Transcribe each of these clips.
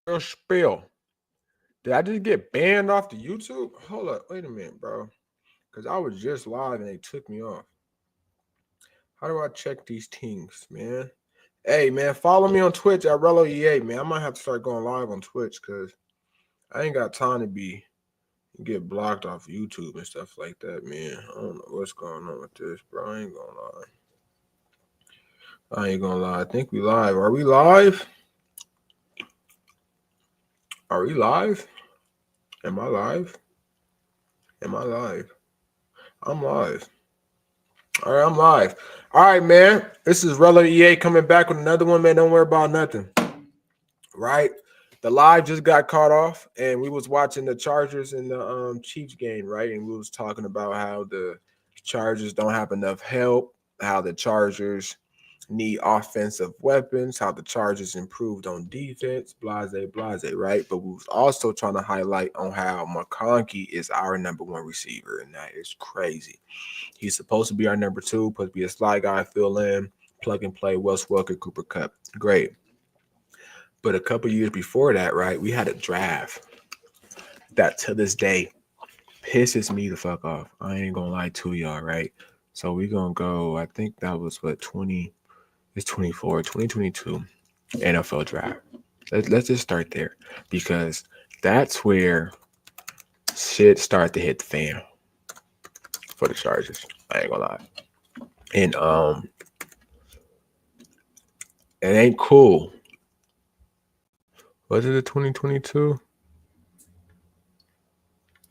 Real spill. Did I just get banned off the YouTube? Hold up, wait a minute, bro. Because I was just live and they took me off. How do I check these things, man? Hey, man, follow me on Twitch at RowloeEA, man. I might have to start going live on Twitch because I ain't got time to get blocked off YouTube and stuff like that, man. I don't know what's going on with this, bro. I ain't gonna lie. I think we live. Are we live? Are we live? Am I live? Am I live? I'm live. All right, I'm live. All right, man. This is RowloeEA coming back with another one, man. Don't worry about nothing. Right? The live just got caught off, and we was watching the Chargers and the Chiefs game, right? And we was talking about how the Chargers don't have enough help, how the Chargers need offensive weapons, how the Chargers improved on defense, blase, right? But we was also trying to highlight on how McConkey is our number one receiver, and that is crazy. He's supposed to be our number two, supposed to be a slide guy, fill in, plug and play, Wes Welker, Cooper Kupp. Great. But a couple years before that, right, we had a draft that to this day pisses me the fuck off. I ain't gonna lie to y'all, right? So we gonna go, I think that was what, 2022 NFL draft. Let's just start there because that's where shit start to hit the fan for the Chargers. I ain't gonna lie. And it ain't cool. Was it a 2022?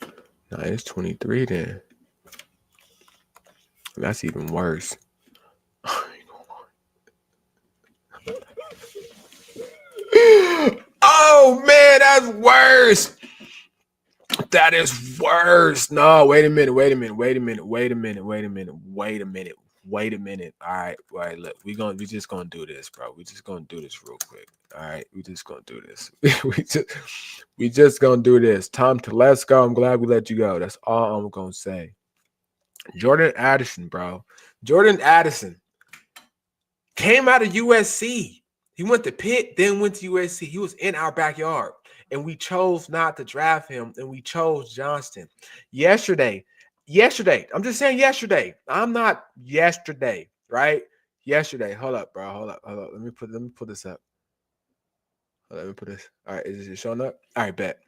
No, it's 23 then. That's even worse. Oh man, that's worse. That is worse. No, wait a minute. All right, look, we just gonna do this, bro. We just gonna do this real quick. All right, we just gonna do this. we just gonna do this. Time to let's go. I'm glad we let you go. That's all I'm gonna say. Jordan Addison, bro. Jordan Addison came out of USC. He went to Pitt, then went to USC. He was in our backyard, and we chose not to draft him, and we chose Johnston. Yesterday, I'm just saying yesterday. I'm not yesterday, right? Yesterday. Hold up, bro. Hold up. Let me put this up. Let me put this. All right, is it showing up? All right, bet.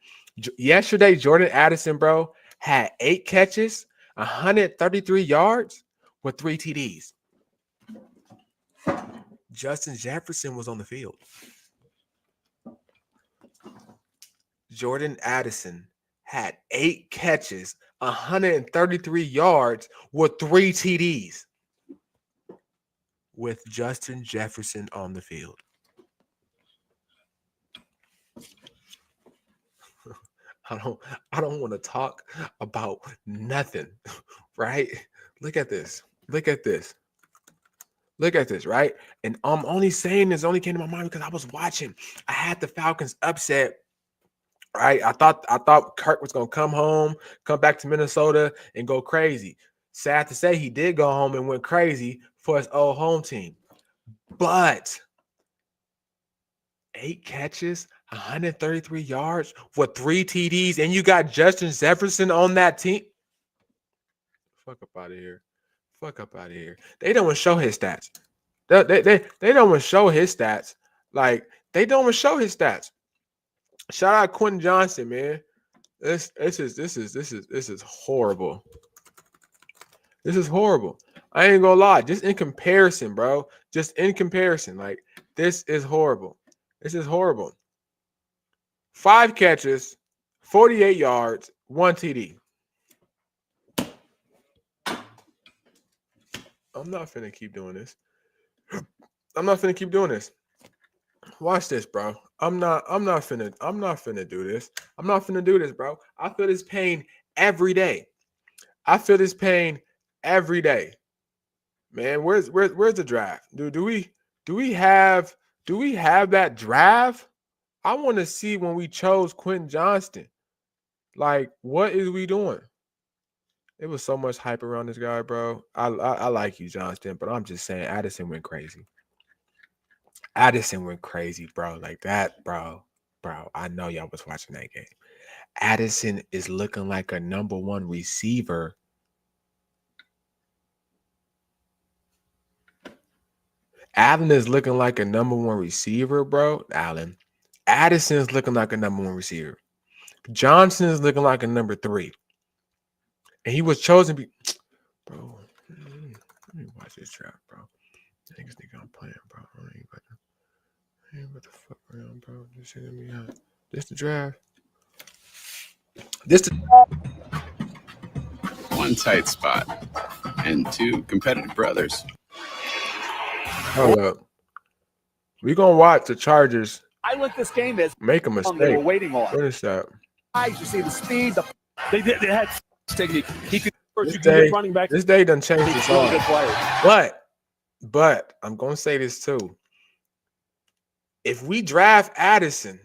Yesterday, Jordan Addison, bro, had 8 catches, 133 yards with 3 TDs. Justin Jefferson was on the field. Jordan Addison had 8 catches, 133 yards with 3 TDs with Justin Jefferson on the field. I don't want to talk about nothing, right? Look at this, right? And I'm only saying this only came to my mind because I was watching. I had the Falcons upset. Right, I thought Kirk was gonna come back to Minnesota and go crazy. Sad to say, he did go home and went crazy for his old home team. But 8 catches, 133 yards with 3 TDs, and you got Justin Jefferson on that team. Fuck up out of here. They don't want to show his stats. They don't want to show his stats. Like they don't want to show his stats. Shout out Quentin Johnson, man. This is horrible. This is horrible. I ain't gonna lie. Just in comparison, bro. Like this is horrible. 5 catches, 48 yards, 1 TD. I'm not finna keep doing this. Watch this, bro. I'm not finna do this. I'm not finna do this, bro. I feel this pain every day. Man, where's the draft? Do we have that draft? I want to see when we chose Quentin Johnston. Like, what is we doing? It was so much hype around this guy, bro. I like you, Johnston, but I'm just saying Addison went crazy. Bro. Like that, bro. bro, I know y'all was watching that game. Addison is looking like a #1 receiver. Allen is looking like a #1 receiver, bro. Allen. Addison's looking like a #1 receiver. Johnson is looking like a #3. And he was chosen bro. Let me watch this trap, bro. Niggas think I'm playing, bro. I ain't about to fuck around, bro. This shit gonna be hot. This the draft. This the one tight spot and 2 competitive brothers. Hold up. We gonna watch the Chargers. I look this game as make a mistake. They were waiting on. What is that? You see the speed. They had technique. He could. This day, running back. This day done changed his song. But I'm gonna say this too. If we draft Addison,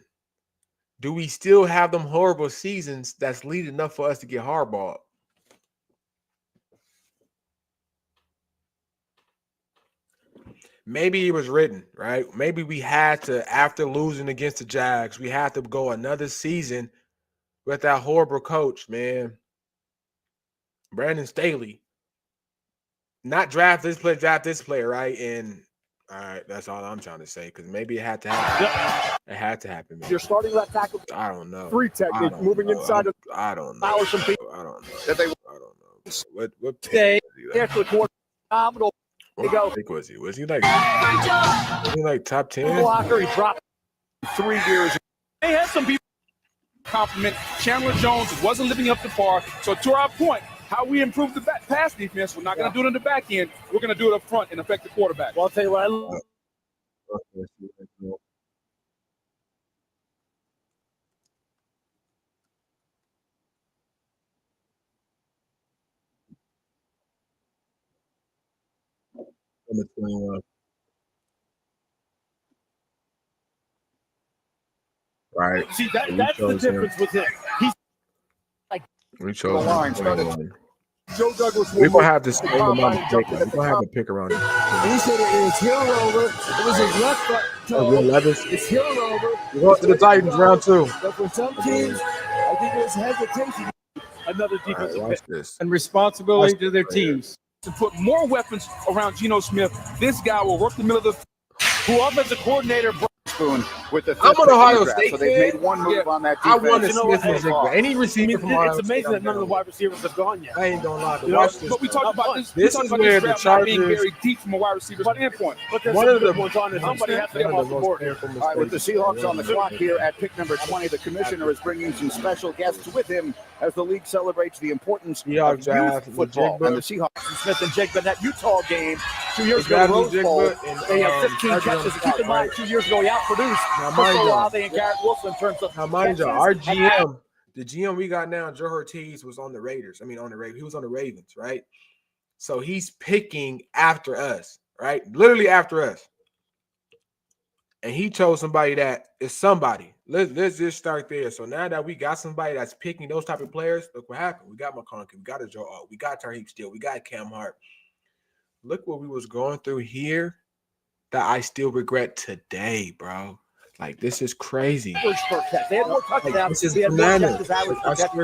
do we still have them horrible seasons that's leading enough for us to get hardballed? Maybe it was written, right? Maybe we had to, after losing against the Jags, we had to go another season with that horrible coach, man. Brandon Staley. Not draft this player, right? And all right, that's all I'm trying to say, because maybe it had to happen. Yep. It had to happen. Man. You're starting left tackle. I don't know. 3 technique, moving inside. I don't know. I don't know. I don't know. I don't know. What day? After the phenomenal. Was he like top 10? Blocker, he dropped 3 years. They had some people compliment Chandler Jones wasn't living up to par. So to our point, how we improve the pass defense, we're not going to do it in the back end. We're going to do it up front and affect the quarterback. Well, I'll tell you what. Number 21. Right. See, that's the difference with him. He's like we chose the line. Joe Douglas. We're gonna have this. We're gonna have a pick around it. He said it was heel over. It was his left foot. It's heel over. We're going to the Titans round 2. But for some teams, I think there's hesitation. Another defensive pick and responsibility to their teams. To put more weapons around Geno Smith, this guy will work the middle of the who offensive coordinator Spoon with the I'm an Ohio State so they've made one move on that defense. I want to Smith any receiver from Ohio It's amazing that none of the wide receivers have gone yet. I ain't gonna lie. Watch this. But we talked about this. This is where the Chargers being very deep from a wide receiver standpoint. But there's one of the ones on it. Somebody has to get off the board. All right, with the Seahawks on the clock here at pick number 20, the commissioner is bringing some special guests with him as the league celebrates the importance of youth football. And the Seahawks Smith and Jake, but that Utah game 2 years ago, Rose Bowl, they had 15 catches. Keep in mind, 2 years ago, he outproduced Olave and Garrett Wilson in terms of. Now, mind you, our GM, the GM we got now, Joe Ortiz, was on the Raiders. He was on the Ravens, right? So he's picking after us, right? Literally after us. And he chose somebody that is somebody. Let's just start there. So now that we got somebody that's picking those type of players, look what happened. We got McConkey, we got a Joe O, we got Tarheeb Steele, we got Cam Hart. Look what we was going through here that I still regret today, bro. Like, this is crazy. They had more touchdowns. This is bananas. But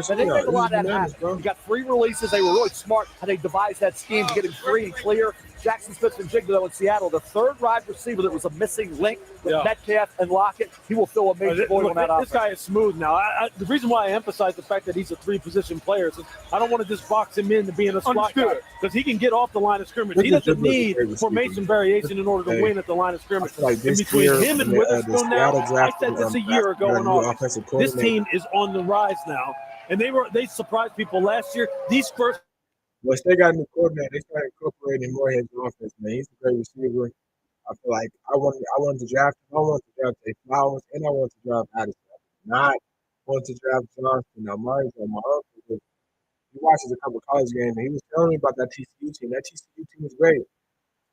they made a lot of that happen. You got 3 releases. They were really smart how they devised that scheme to get him free and clear. Jackson Smith and Jigba in Seattle, the 3rd wide receiver that was a missing link with Metcalf and Lockett. He will fill a major void on that offense. This guy is smooth now. The reason why I emphasize the fact that he's a 3-position player is I don't want to just box him into being a slot guy because he can get off the line of scrimmage. He doesn't need formation variation in order to win at the line of scrimmage. Like in between him and Witherspoon now, I said this a year ago in August. This team is on the rise now, and they surprised people last year. These first. Once they got a new coordinator, they started incorporating more of his offense, man. He's a great receiver. I feel like I wanted to draft him. I wanted to draft Jay Flowers, and I wanted to draft Addison. Not wanted to draft Johnson. Now, my uncle, he watches a couple of college games, and he was telling me about that TCU team. That TCU team was great.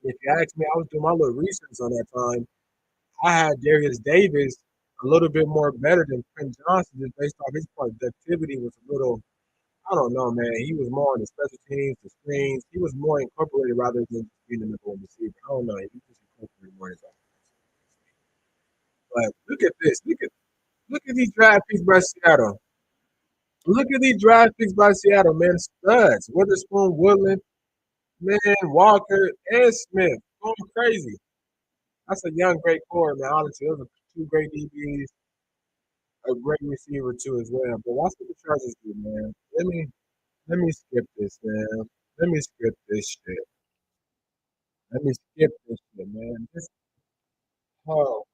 If you ask me, I was doing my little research on that time. I had Darius Davis a little bit more better than Quentin Johnson just based off his productivity was a little – I don't know, man. He was more on the special teams, the screens. He was more incorporated rather than being the number 1 receiver. I don't know. He just incorporated more in his offense. But look at this. Look at these draft picks by Seattle. Look at these draft picks by Seattle, man. Studs. Witherspoon, Woodland, man, Walker, and Smith. Going crazy. That's a young, great core, man. Honestly, those are two great DBs, a great receiver too as well. But watch what the Chargers do, man. Let me skip this, man. Let me skip this shit. Let me skip this shit, man. Oh,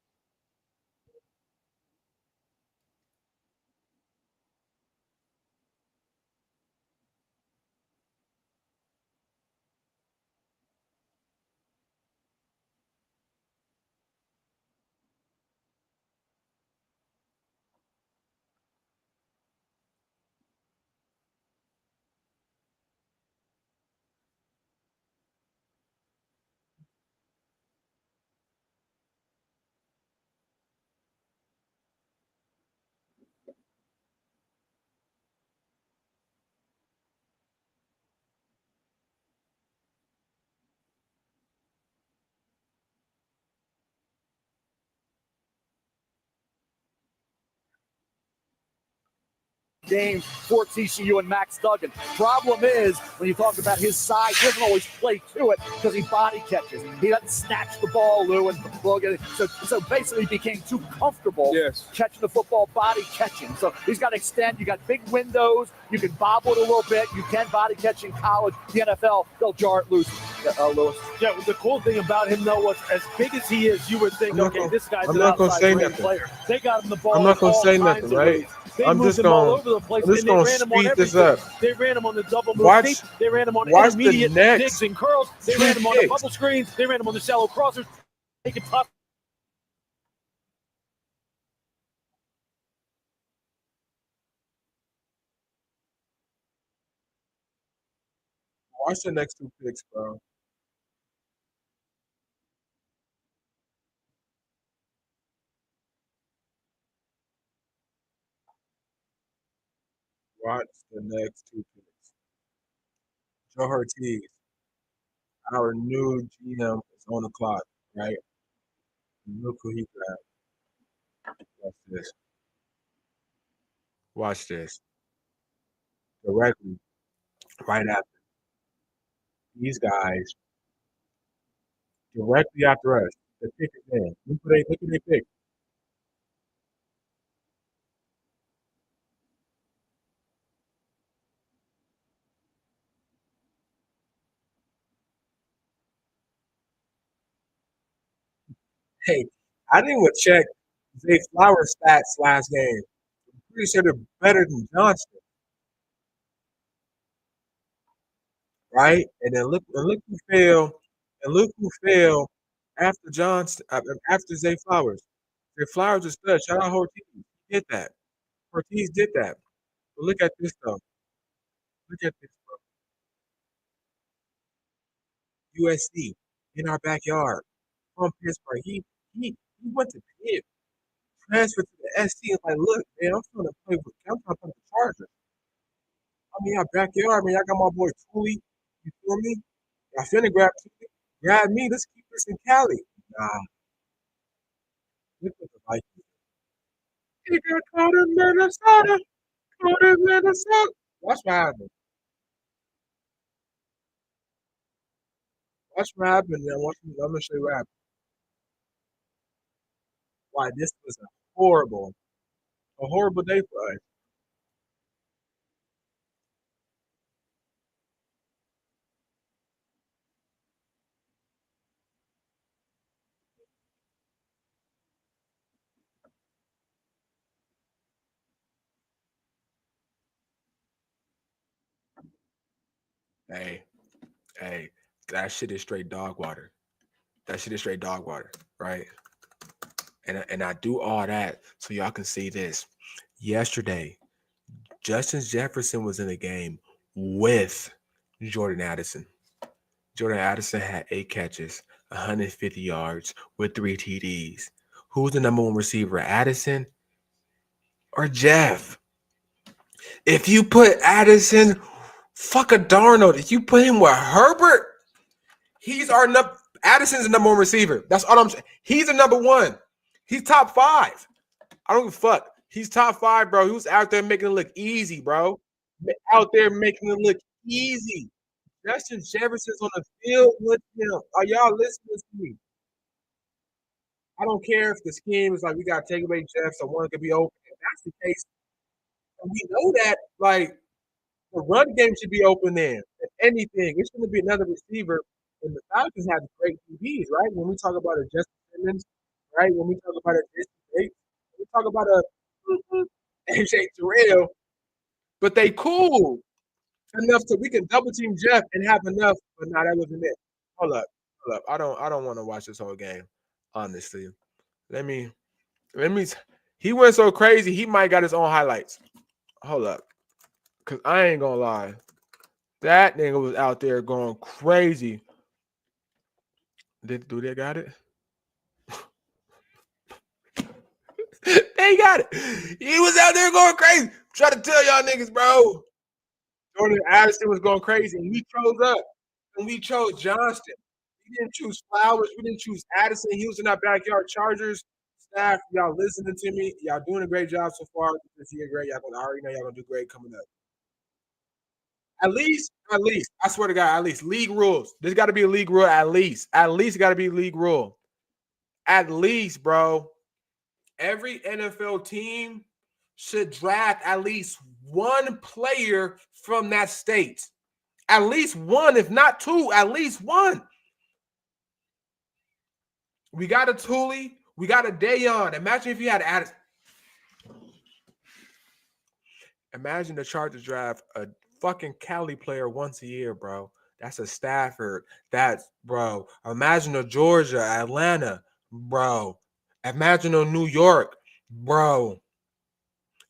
Game for TCU and Max Duggan. Problem is, when you talk about his size, he doesn't always play to it because he body catches. He doesn't snatch the ball, Lou, and so basically became too comfortable catching the football, body catching. So he's got to extend. You got big windows. You can bobble it a little bit. You can body catch in college. The NFL, they'll jar it loose. Lewis. Yeah, the cool thing about him, though, was as big as he is, you would think, this guy's I'm an not gonna say outside nothing. player. They got him the ball. I'm not gonna all say kinds nothing, of right? ways. They I'm moved just him all gonna- over the place. I'm just and they gonna ran him on speed this everything. up. They ran him on the double move Watch- deep. They ran him on watch the intermediate next digs and curls. They two ran him on the kicks. bubble screens. They ran him on the shallow crossers. Make it tough. Watch the next two picks, bro. Watch the next two picks. Joe Ortiz, our new GM, is on the clock, right? Look who he grabbed. Watch this. Watch this. Directly, right after. These guys, directly after us. The pick is in. Look who they pick. Hey, I didn't even check Zay Flowers' stats last game. I'm pretty sure they're better than Johnston, right? And then look who fell, and look who fell after Johnston, after Zay Flowers. Zay Flowers is stud. Shout out Ortiz. He did that. Ortiz did that. But look at this though. Look at this, bro. USC in our backyard from Pittsburgh. He went to Pitt, transferred to the SC. And like, look, man, I'm trying to play with the Chargers. I mean, our backyard, man. I got my boy Tooley. You feel me? I finna grab Tooley. Grab me. Let's keep this in Cali. Nah, look at the Vikings. He got caught in Minnesota. Caught in Minnesota. Watch what happened. Watch what happened. Then I'm gonna show you what happened. Why this was a horrible day for us. Hey, hey, that shit is straight dog water. That shit is straight dog water, right? And I do all that so y'all can see this. Yesterday, Justin Jefferson was in the game with Jordan Addison. Jordan Addison had 8 catches, 150 yards with 3 TDs. Who's the number one receiver, Addison or Jeff? If you put Addison, fuck a Darnold. If you put him with Herbert, Addison's the number one receiver. That's all I'm saying. He's the number one. He's top 5. I don't give a fuck. He's top 5, bro. He was out there making it look easy, bro. Out there making it look easy. Justin Jefferson's on the field with him. Are y'all listening to me? I don't care if the scheme is like we got to take away Jeff so one could be open. If that's the case, and we know that, like, the run game should be open then. If anything, it shouldn't be another receiver. And the Falcons have great QBs, right? When we talk about a Justin Simmons, right? When we talk about a Jason Bates, when we talk about a AJ Terrell, but they cool enough so we can double team Jeff and have enough. But no, that wasn't it. Hold up. I don't want to watch this whole game, honestly. Let me. He went so crazy. He might got his own highlights. Hold up, cause I ain't gonna lie. That nigga was out there going crazy. Do they got it? They got it. He was out there going crazy. Try to tell y'all niggas, bro. Jordan Addison was going crazy, and we chose up, and we chose Johnston. We didn't choose Flowers. We didn't choose Addison. He was in our backyard. Chargers staff, y'all listening to me. Y'all doing a great job so far. This year, great. Y'all gonna, I already know y'all gonna do great coming up. At least, I swear to God, at least league rules. There's got to be a league rule. At least got to be a league rule. At least, bro. Every NFL team should draft at least one player from that state. At least one, if not two, at least one. We got a Thule. We got a Dayon. Imagine if you had Addison. Imagine the Chargers draft a fucking Cali player once a year, bro. That's a Stafford. That's, bro. Imagine a Georgia, Atlanta, bro. Imagine a New York, bro.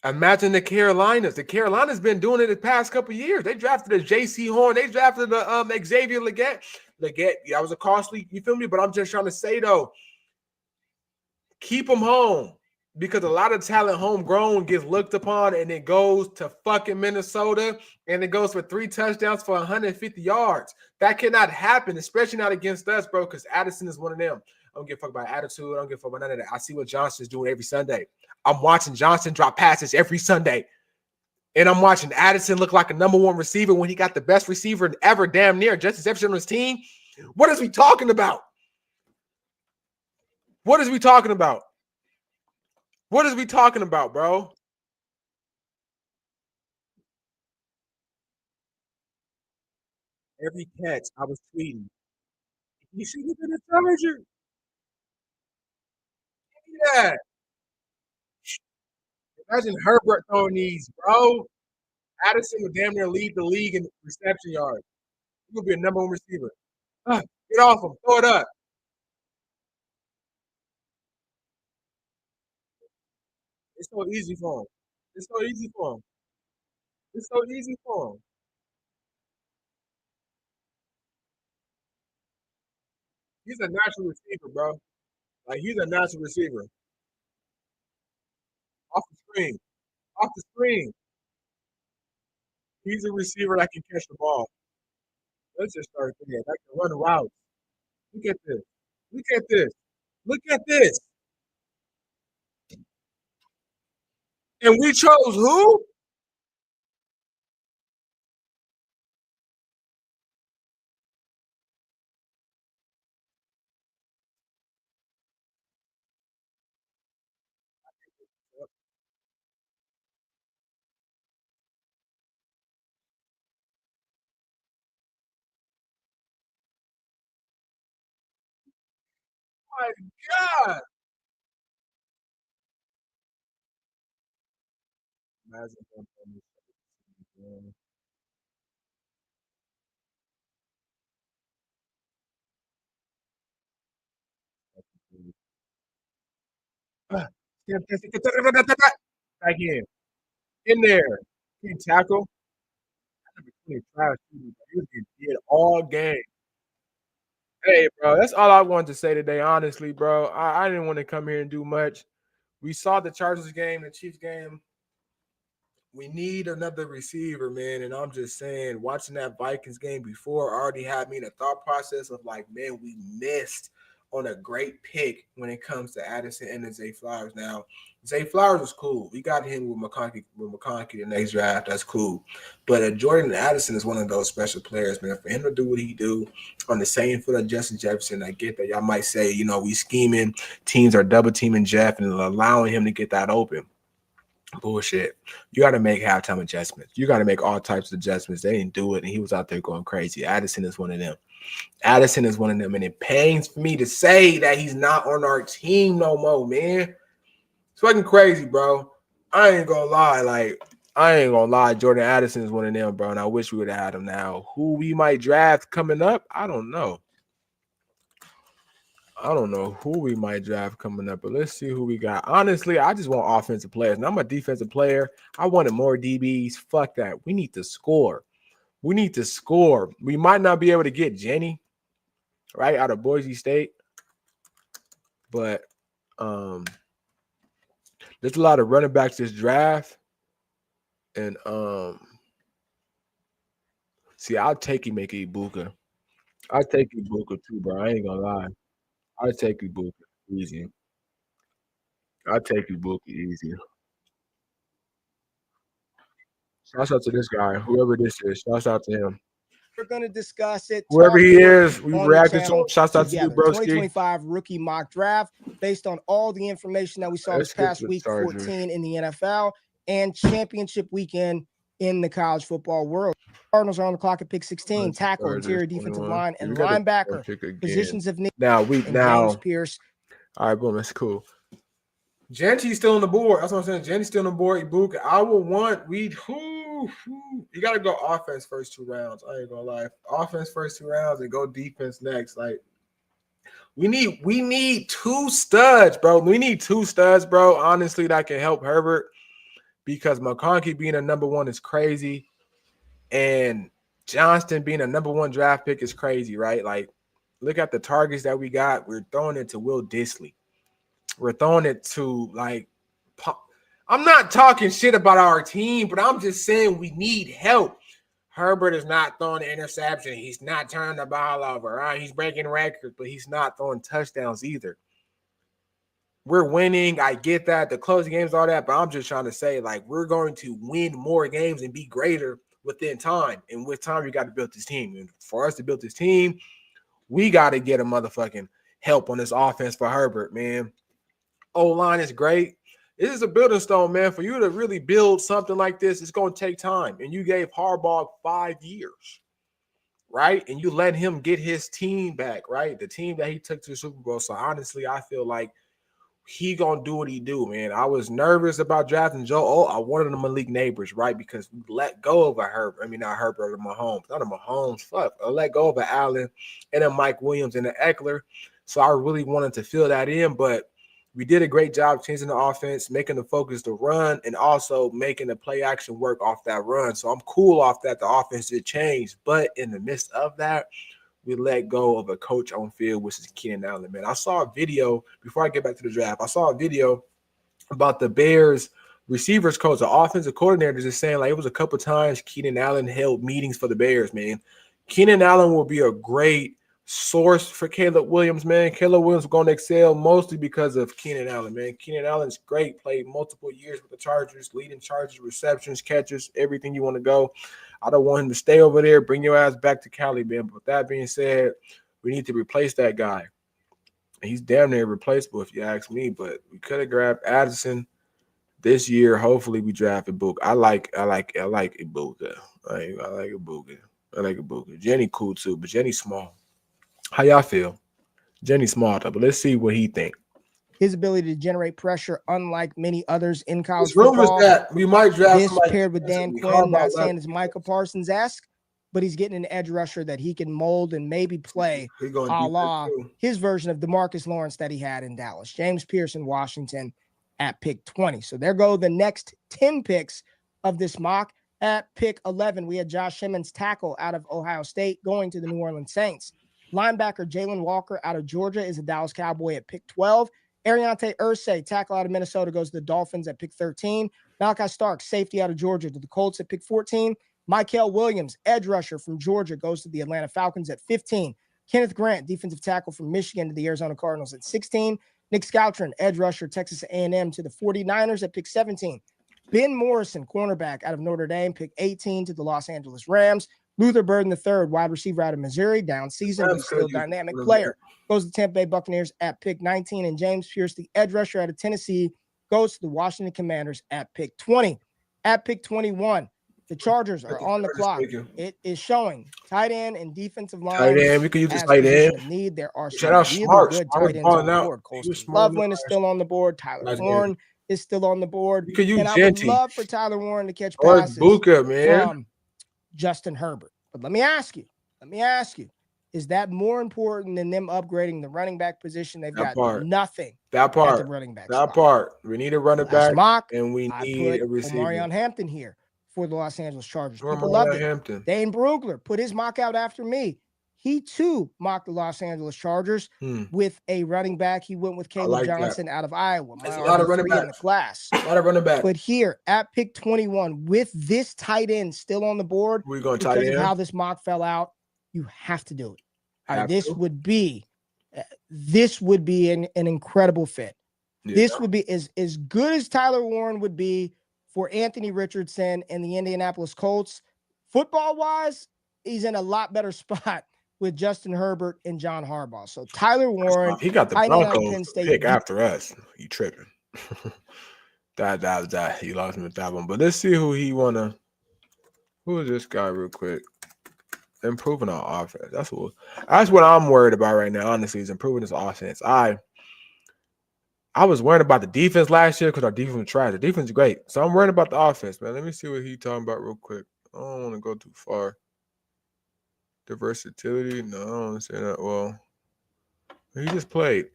Imagine the Carolinas. The Carolinas been doing it the past couple of years. They drafted a J.C. Horn. They drafted the Xavier Legette. That was a costly, you feel me? But I'm just trying to say, though, keep them home. Because a lot of talent homegrown gets looked upon and it goes to fucking Minnesota and it goes for 3 touchdowns for 150 yards. That cannot happen, especially not against us, bro, because Addison is one of them. I don't give a fuck about attitude. I don't give a fuck about none of that. I see what Johnson's doing every Sunday. I'm watching Johnson drop passes every Sunday. And I'm watching Addison look like a #1 receiver when he got the best receiver ever damn near. Justice Jefferson on his team. What is we talking about? What is we talking about? What is we talking about, bro? Every catch, I was tweeting. You should have been a Charger. Yeah. Imagine Herbert throwing these, bro. Addison would damn near lead the league in reception yards. He would be a #1 receiver. Get off him. Throw it up. It's so easy for him. It's so easy for him. It's so easy for him. He's a natural receiver, bro. Like, he's a natural receiver. Off the screen. Off the screen. He's a receiver that can catch the ball. Let's just start there. That can run routes. Look at this. Look at this. Look at this. And we chose who? My God. Imagine him on this. Back in there. He tackle. He was getting hit all game. Hey, bro, that's all I wanted to say today. Honestly, bro, I didn't want to come here and do much. We saw the Chargers game, the Chiefs game. We need another receiver, man. And I'm just saying, watching that Vikings game before already had me in a thought process of like, man, we missed on a great pick when it comes to Addison and Zay Flowers. Now, Zay Flowers was cool. We got him with McConkey the next draft. That's cool. But Jordan Addison is one of those special players, man. For him to do what he do on the same foot of Justin Jefferson, I get that y'all might say, we scheming, teams are double teaming Jeff and allowing him to get that open. Bullshit. You got to make halftime adjustments. You got to make all types of adjustments. They didn't do it, and he was out there going crazy. Addison is one of them. And it pains for me to say that he's not on our team no more, man. It's fucking crazy, bro. I ain't gonna lie. Jordan Addison is one of them, bro, and I wish we would have had him now. Who we might draft coming up, I don't know. I don't know who we might draft coming up, but let's see who we got. Honestly, I just want offensive players. And I'm a defensive player. I wanted more DBs. Fuck that. We need to score. We might not be able to get Jenny, right, out of Boise State. But there's a lot of running backs this draft. And see, I'll take Ibuka. I'll take Ibuka too, bro. I ain't gonna lie. I'll take Ibuka easy. Shouts out to this guy, whoever this is. Shouts out to him. We're going to discuss it. Whoever he is, we reacted to him. Shouts out to you, broski. 2025 rookie mock draft based on all the information that we saw this past week 14 in the NFL and championship weekend in the college football world. Cardinals are on the clock at pick 16, tackle, interior defensive line, and linebacker. Positions of need. James Pierce. All right, boom, that's cool. Genty's still on the board. That's what I'm saying. Genty's still on the board. Ibuka. I would want you got to go offense first 2 rounds. I ain't gonna lie. Offense first 2 rounds and go defense next. Like we need 2 studs, bro. We need 2 studs, bro. Honestly, that can help Herbert because McConkey being a number 1 is crazy. And Johnston being a number 1 draft pick is crazy, right? Like, look at the targets that we got. We're throwing it to Will Dissly. We're throwing it to, I'm not talking shit about our team, but I'm just saying we need help. Herbert is not throwing an interception. He's not turning the ball over, right? He's breaking records, but he's not throwing touchdowns either. We're winning. I get that. The close games, all that, but I'm just trying to say, we're going to win more games and be greater within time. And with time, we got to build this team. And for us to build this team, we got to get a motherfucking help on this offense for Herbert, man. O-line is great. This is a building stone, man. For you to really build something like this, it's going to take time. And you gave Harbaugh 5 years, right? And you let him get his team back, right? The team that he took to the Super Bowl. So, honestly, I feel like he going to do what he do, man. I was nervous about drafting Joe. I wanted him Malik Neighbors, right? Because we let go of Mahomes. Not a Mahomes. Fuck. I let go of Allen and then Mike Williams and the Eckler. So, I really wanted to fill that in, but we did a great job changing the offense, making the focus to run, and also making the play action work off that run. So I'm cool off that. The offense did change. But in the midst of that, we let go of a coach on field, which is Keenan Allen, man. I saw a video, before I get back to the draft, I saw a video about the Bears receivers coach, the offensive coordinator, just saying, it was a couple times Keenan Allen held meetings for the Bears, man. Keenan Allen will be a great source for Caleb Williams, man. Caleb Williams going to excel mostly because of Keenan Allen, man. Keenan Allen's great, played multiple years with the Chargers, leading Chargers, receptions, catches, everything you want to go. I don't want him to stay over there. Bring your ass back to Cali, man. But with that being said, we need to replace that guy. He's damn near replaceable if you ask me, but we could have grabbed Addison this year. Hopefully we draft Ibuka. I like Ibuka. I like Ibuka. Jenny cool too, but Jenny's small. How y'all feel? Jenny's small, but let's see what he think. His ability to generate pressure, unlike many others in college rumors football. That we might draft this paired with Dan Quinn. Not saying it's Micah Parsons-esque, but he's getting an edge rusher that he can mold and maybe play a la his version of DeMarcus Lawrence that he had in Dallas. James Pierce in Washington at pick 20. So there go the next 10 picks of this mock. At pick 11, we had Josh Simmons, tackle out of Ohio State, going to the New Orleans Saints. Linebacker Jalen Walker out of Georgia is a Dallas Cowboy at pick 12. Ariante Irsay, tackle out of Minnesota, goes to the Dolphins at pick 13. Malachi Stark, safety out of Georgia, to the Colts at pick 14. Mykel Williams, edge rusher from Georgia, goes to the Atlanta Falcons at 15. Kenneth Grant, defensive tackle from Michigan to the Arizona Cardinals at 16. Nick Scoutron, edge rusher, Texas A&M to the 49ers at pick 17. Ben Morrison, cornerback out of Notre Dame, pick 18 to the Los Angeles Rams. Luther Burden III, wide receiver out of Missouri, down season, but still a dynamic player. Goes to Tampa Bay Buccaneers at pick 19. And James Pierce, the edge rusher out of Tennessee, goes to the Washington Commanders at pick 20. At pick 21, the Chargers are on the clock. It is showing tight end and defensive line. Tight end, we can use this tight end. Need. There are Shout out some Smart. really good tight ends on the board. Colston Loveland is still on the board. Tyler Warren is still on the board. You can use and Genty. I would love for Tyler Warren to catch Or passes Buka, man. from Justin Herbert. But let me ask you, is that more important than them upgrading the running back position? They've got nothing. That part. At the running back that spot. part. We need a running back. Mock, and we need a receiver. Omarion Hampton here for the Los Angeles Chargers. People People loved it. Hampton. Dane Brugler put his mock out after me. He too mocked the Los Angeles Chargers with a running back. He went with Caleb Johnson out of Iowa. That's a lot of running backs in the class. A lot of running backs. But here at pick 21, with this tight end still on the board, we're going because tight end. Of how this mock fell out, you have to do it. This would be an incredible fit. Yeah. This would be as good as Tyler Warren would be for Anthony Richardson and the Indianapolis Colts. Football-wise, he's in a lot better spot with Justin Herbert and John Harbaugh. So Tyler Warren, he got the Broncos pick after us. You tripping? that he lost me with that one. But let's see who he wanna. Who is this guy, real quick? Improving our offense. That's what I'm worried about right now. Honestly, is improving this offense. I was worried about the defense last year because our defense was trash. The defense is great, so I'm worried about the offense, man. Let me see what he's talking about real quick. I don't want to go too far. The versatility? No, I don't say that. Well, he just played.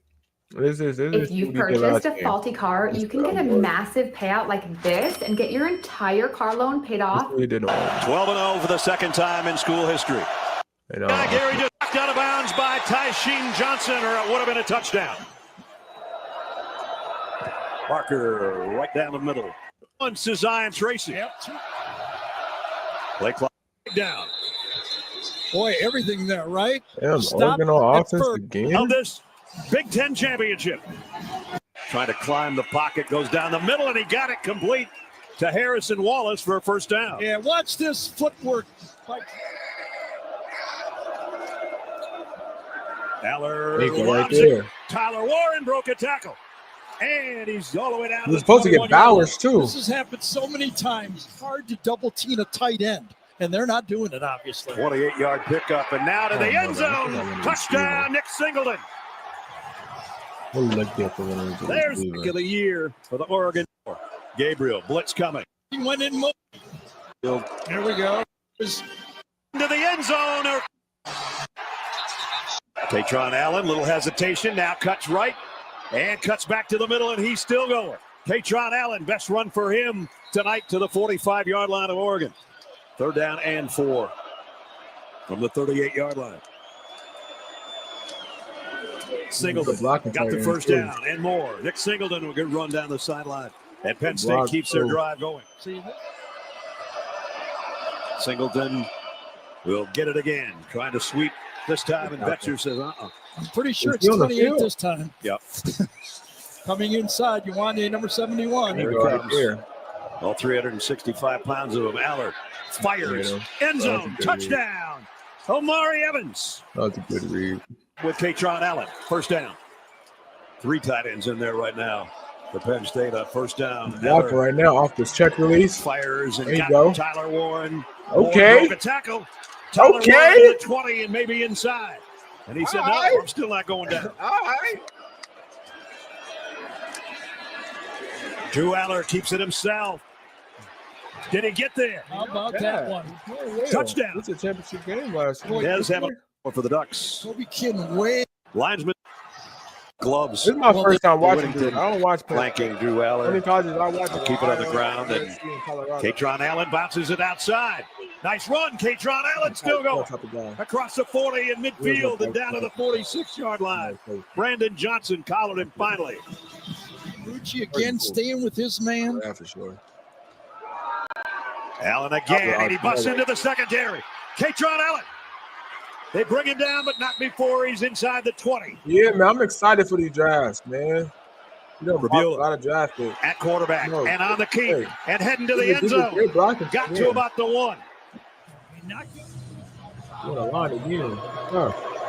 If you've purchased a faulty car, you can get a massive payout like this and get your entire car loan paid off. 12-0 for the second time in school history. Gary just knocked out of bounds by Tysheen Johnson, or it would have been a touchdown. Parker right down the middle. Once to Zions racing. Play clock down. Boy, everything there, right? Yeah, Oregon on offense again. Of this Big Ten championship. Trying to climb the pocket, goes down the middle, and he got it complete to Harrison Wallace for a first down. Yeah, watch this footwork. Aller right there. Tyler Warren broke a tackle. And he's all the way down. He's supposed to get Bowers, too. This has happened so many times. Hard to double team a tight end. And they're not doing it, obviously. 28-yard pickup, and now to the end zone. Touchdown, Nick Singleton. There's the pick of the year for the Oregon. Gabriel, blitz coming. He went in. Here we go. Into the end zone. Katron Allen, little hesitation, now cuts right and cuts back to the middle, and he's still going. Katron Allen, best run for him tonight to the 45-yard line of Oregon. 3rd down and 4 from the 38-yard line. Singleton got the first down and more. Nick Singleton, a good run down the sideline. And Penn State keeps their drive going. Singleton will get it again. Trying to sweep this time, and Betcher says, I'm pretty sure it's 28 this time. Yep. Coming inside, you want a number 71. Here he comes. All 365 pounds of him. Aller fires. End zone. Touchdown. Omari Evans. That was a good read. With Katron Allen. First down. 3 tight ends in there right now for Penn State on first down. Walker right now off this check release. Fires and there you go. Tyler Warren. Okay. Warren broke a tackle. Tyler Warren at the 20 and maybe inside. And he said, no, I'm still not going down. All right. Drew Aller keeps it himself. Did he get there? How about that one? Touchdown. It's a championship game last year. Does have a for the Ducks. Toby Kinn way. Linesman. Gloves. This is my first time watching it. I don't watch flanking Drew Aller. I watch it. Keep it on the ground. And Katron Allen bounces it outside. Nice run. Katron Allen still going. Across the 40 in midfield and down to the 46-yard line. Brandon Johnson collared him finally. Rucci again staying with his man. Yeah, for sure. Allen again, and he busts into the secondary. Katron Allen. They bring him down, but not before he's inside the 20. Yeah, man, I'm excited for these drafts, man. You know, a Rebueller lot of draft picks. at quarterback and on the keep and heading to the This end is zone. great blocking. Got to about the 1. What a line again.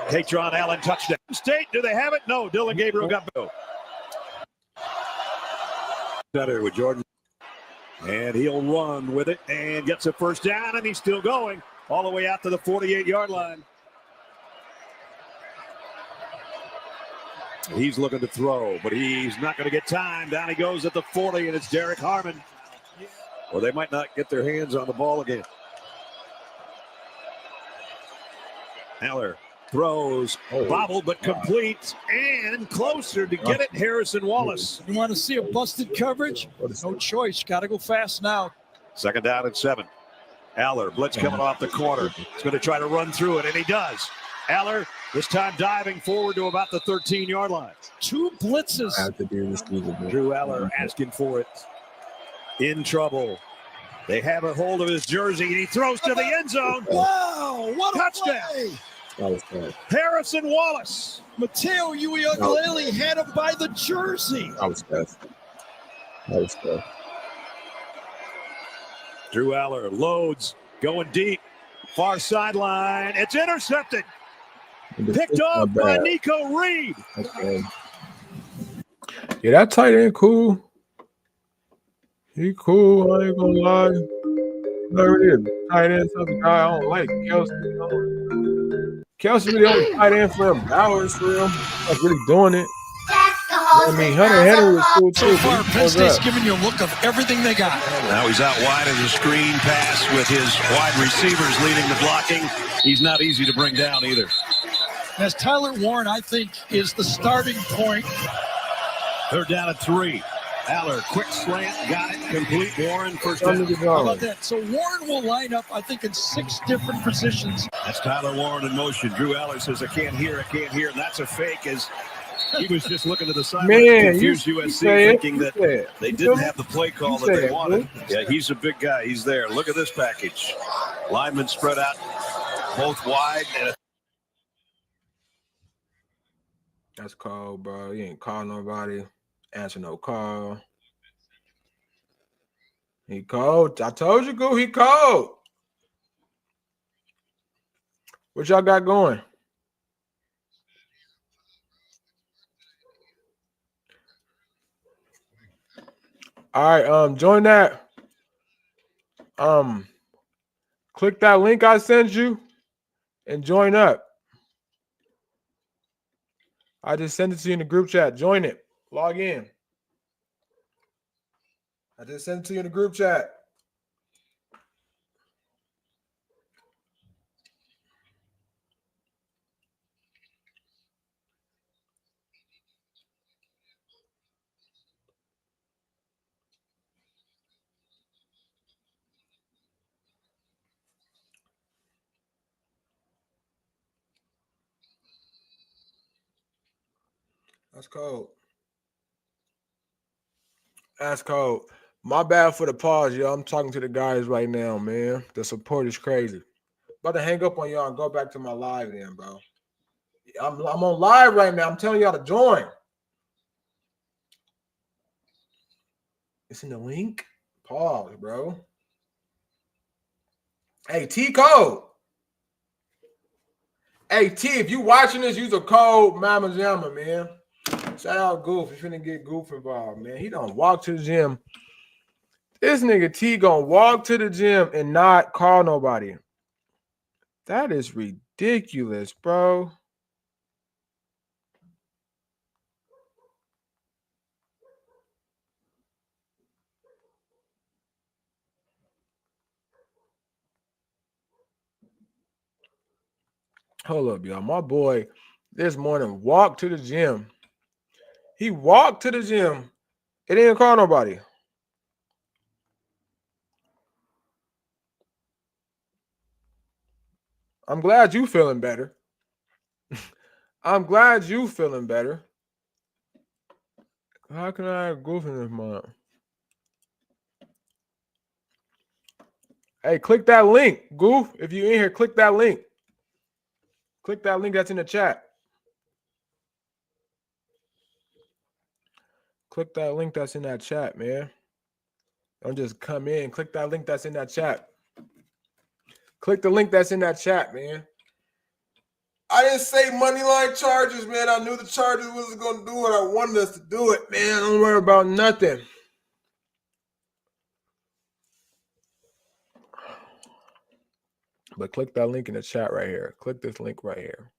Katron Allen touchdown. State, do they have it? No, Dylan Gabriel got go. Center with Jordan. And he'll run with it and gets a first down, and he's still going all the way out to the 48-yard line. He's looking to throw, but he's not going to get time. Down he goes at the 40, and it's Derek Harmon. Well, they might not get their hands on the ball again. Heller throws, bobbled but complete, and closer to get it, Harrison Wallace. You want to see a busted coverage? No choice. Got to go fast now. 2nd down and 7. Aller, blitz coming off the corner. He's going to try to run through it, and he does. Aller, this time diving forward to about the 13-yard line. 2 blitzes. Drew Aller asking for it. In trouble. They have a hold of his jersey, and he throws to the end zone. Wow, what a touchdown. play. That was tough. Harrison Wallace. Mateo Uiagalelei had him by the jersey. That was tough. That was tough. Drew Aller loads, going deep. Far sideline. It's intercepted. Picked off by Nico Reed. Okay. Yeah, that tight end cool. He cool. I ain't gonna lie. There it is. Tight end, something guy I don't like. Kelsey really only tight end for him. Bowers for him. Like really doing it. I mean, Hunter Henry was cool too. So far, Penn State's giving you a look of everything they got. Now he's out wide as a screen pass with his wide receivers leading the blocking. He's not easy to bring down either. As Tyler Warren, I think, is the starting point. 3rd down and 3. Aller, quick slant, got it, complete. Warren, first down. How about that? So Warren will line up, I think, in 6 different positions. That's Tyler Warren in motion. Drew Aller says, I can't hear, and that's a fake as he was just looking to the side. Confused USC, thinking that they didn't have the play call that they wanted. Yeah, he's a big guy. He's there. Look at this package. Linemen spread out both wide. That's cold, bro. You ain't call nobody. Answer no call. He cold. I told you, Goo, he cold. What y'all got going? All right, join that. Click that link I sent you and join up. I just sent it to you in the group chat. Join it. Log in. I just sent it to you in the group chat. That's cold. That's cold. My bad for the pause, y'all. I'm talking to the guys right now, man. The support is crazy. About to hang up on y'all and go back to my live then, bro. I'm on live right now. I'm telling y'all to join. It's in the link. Pause, bro. Hey, T code. Hey, T, if you watching this, use a code Mama Jamma, man. Shout out Goof. You finna get Goof involved, man. He don't walk to the gym. This nigga T gonna walk to the gym and not call nobody. That is ridiculous, bro. Hold up, y'all. My boy this morning walked to the gym. He walked to the gym. It didn't call nobody. I'm glad you feeling better. I'm glad you feeling better. How can I have Goof in this month? Hey, click that link, Goof. If you in here, click that link. Click that link that's in the chat. Click that link that's in that chat, man. Don't just come in. Click that link that's in that chat. Click the link that's in that chat, man. I didn't say money line Chargers, man. I knew the Chargers wasn't going to do it. I wanted us to do it, man. Don't worry about nothing. But click that link in the chat right here. Click this link right here.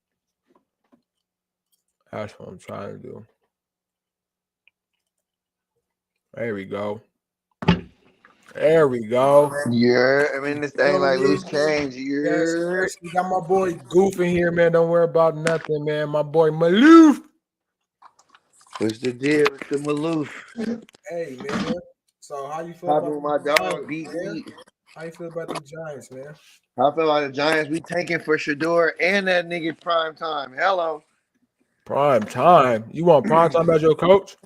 That's what I'm trying to do. There we go. There we go. Yeah, I mean this thing like loose change. Yes, we got my boy Goof in here, man. Don't worry about nothing, man. My boy Maloof. What's the deal with the Maloof? Hey, man. So how you feel Popping about my the dog, Giants, beat man? me. How you feel about the Giants, man? I feel like the Giants, we tanking for Shador and that nigga prime time. Hello. Prime time. You want prime time as your coach?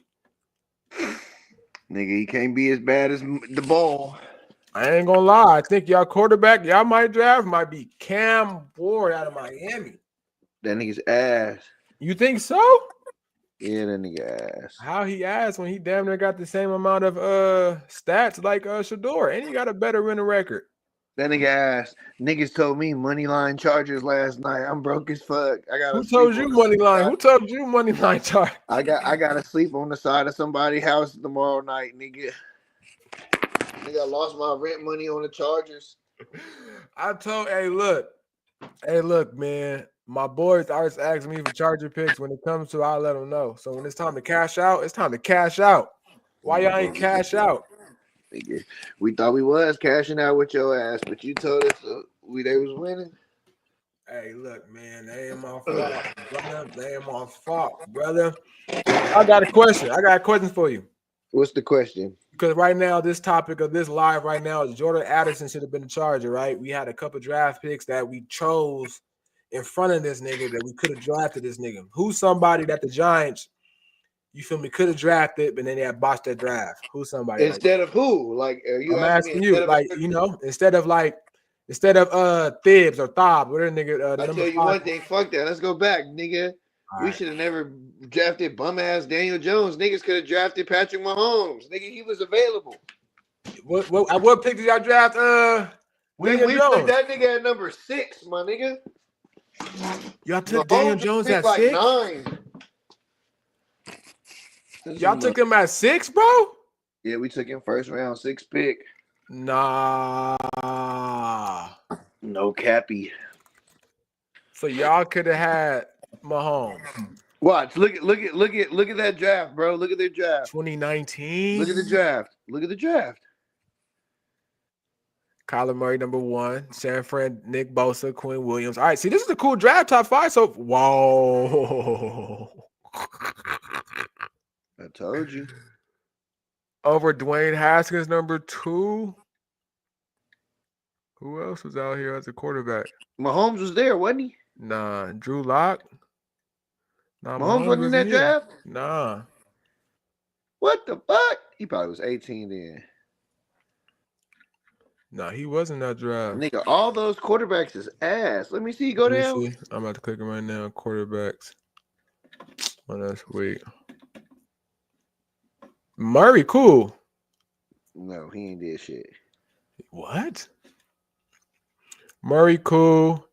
Nigga, he can't be as bad as the Bull. I ain't gonna lie. I think y'all quarterback, y'all might draft, might be Cam Ward out of Miami. That nigga's ass. You think so? Yeah, that nigga ass. How he asked when he damn near got the same amount of stats like Shador, and he got a better winning record. That nigga ass. Niggas told me money line Chargers last night. I'm broke as fuck. I got. Who told you money line? Who told you money line Chargers? I gotta sleep on the side of somebody's house tomorrow night, nigga. Nigga, I lost my rent money on the Chargers. Hey, look, man. My boys always ask me for Charger picks. When it comes to, I'll let them know. So when it's time to cash out, it's time to cash out. Why y'all ain't cash out? Nigga, we thought we was cashing out with your ass, but you told us they was winning. Hey, look, man, they ain't my fault, brother. They ain't my fault, brother. I got a question. I got a question for you. What's the question? Because right now, this topic of this live right now is Jordan Addison should have been the Charger, right? We had a couple draft picks that we chose in front of this nigga that we could have drafted this nigga. Who's somebody that the Giants, you feel me, could have drafted, but then they had botched that draft? Who's somebody? Instead of who? Like, are you I'm asking you, like, you know, instead of Thibs or Thob, whatever nigga. I'll tell you one thing, fuck that. Let's go back, nigga. All we should have never drafted bum ass Daniel Jones. Niggas could have drafted Patrick Mahomes. Nigga, he was available. What pick did y'all draft? We took that nigga at number 6, my nigga. Y'all took Daniel Jones at 6? 9. Y'all took him at 6, bro? Yeah, we took him first round, 6th pick. Nah. No cappy. So y'all could have had Mahomes. Watch. Look at that draft, bro. Look at their draft. 2019. Look at the draft. Look at the draft. Kyler Murray, number 1. San Fran, Nick Bosa, Quinn Williams. All right, see, this is a cool draft, top 5. So, whoa. I told you. Over Dwayne Haskins, number 2. Who else was out here as a quarterback? Mahomes was there, wasn't he? Nah. Drew Lock? Nah, Mahomes wasn't in that draft? Nah. What the fuck? He probably was 18 then. Nah, he wasn't that draft. Nigga, all those quarterbacks is ass. Let me see. Go down. See. I'm about to click him right now. Quarterbacks. Oh, that's sweet. Murray, cool. No, he ain't did shit. What? Murray, cool.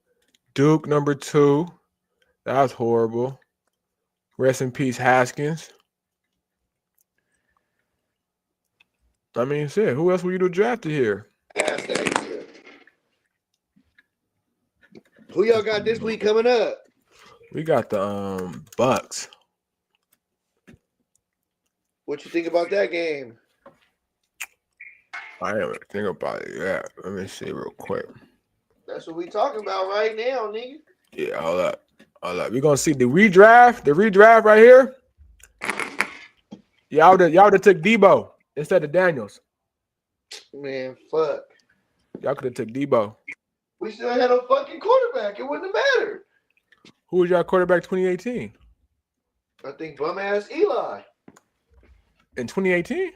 Duke, number 2. That was horrible. Rest in peace, Haskins. I mean, shit, who else were you to draft here? Who y'all got this week coming up? We got the Bucks. What you think about that game? I didn't even think about it yet. Let me see real quick. That's what we talking about right now, nigga. Yeah, hold up. We're gonna see the redraft right here. Y'all would have took Debo instead of Daniels. Man, fuck. Y'all could have took Debo. We still had a fucking quarterback. It wouldn't have mattered. Who was y'all quarterback 2018? I think bum ass Eli. In 2018?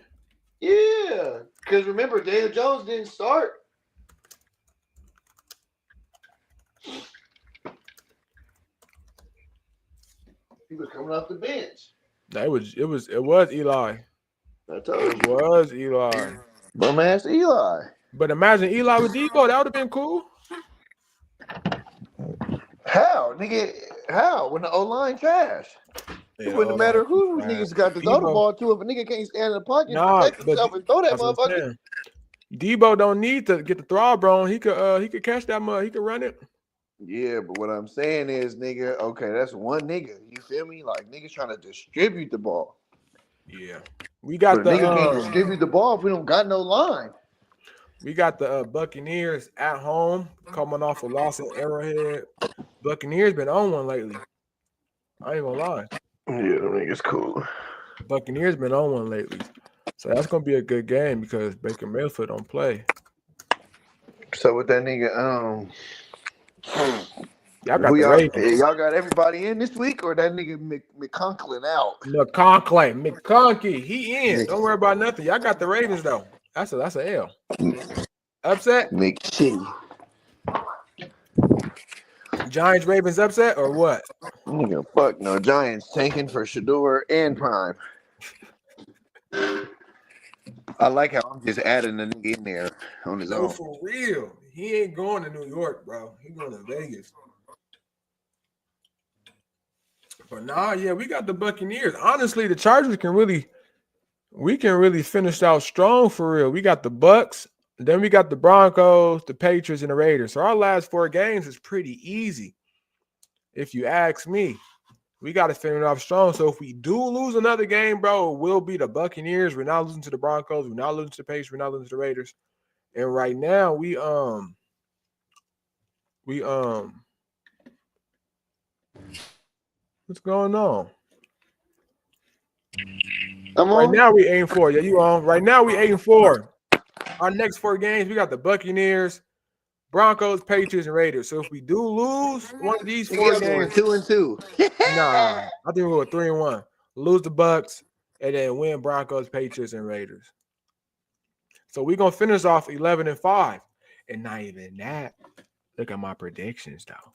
Yeah. Because remember, Daniel Jones didn't start. He was coming off the bench. No, it was Eli. I told It you. was Eli. Bum ass Eli. But imagine Eli with Debo. That would have been cool. How, nigga? How? When the O-line trash. Yeah, It wouldn't matter who niggas got to throw the ball to. If a nigga can't stand in the pocket, protect himself, and throw that motherfucker. Debo don't need to get the throw, bro. He could catch that mud. He could run it. Yeah, but what I'm saying is, nigga, okay, that's one nigga. You feel me? Like, niggas trying to distribute the ball. Yeah. We got but nigga can't distribute the ball if we don't got no line. We got the Buccaneers at home coming off a loss at Arrowhead. Buccaneers been on one lately. I ain't gonna lie. Yeah, them niggas cool. Buccaneers been on one lately. So that's gonna be a good game because Baker Mayfield don't play. So with that nigga, y'all got the Ravens. Y'all got everybody in this week, or that nigga McConklin out? McConkey, he in. Don't worry about nothing. Y'all got the Ravens though. That's a L. Upset? McShitty. Giants Ravens upset or what? Nigga, fuck no. Giants tanking for Shador and Prime. I like how I'm just adding the nigga in there on his own. For real. He ain't going to New York, bro. He going to Vegas. But nah, yeah, we got the Buccaneers. Honestly, the Chargers can really finish out strong for real. We got the Bucks, then we got the Broncos, the Patriots, and the Raiders. So our last 4 games is pretty easy. If you ask me, we got to finish off strong. So if we do lose another game, bro, it will be the Buccaneers. We're not losing to the Broncos. We're not losing to the Patriots. We're not losing to the Raiders. And right now, we what's going on? Right now we 8-4. Yeah, you on. Right now we 8-4. Our next 4 games, we got the Buccaneers, Broncos, Patriots, and Raiders. So if we do lose one of these 4 games, 2-2. nah, I think we're 3-1. Lose the Bucks and then win Broncos, Patriots, and Raiders. So we're gonna finish off 11-5. And not even that. Look at my predictions, though.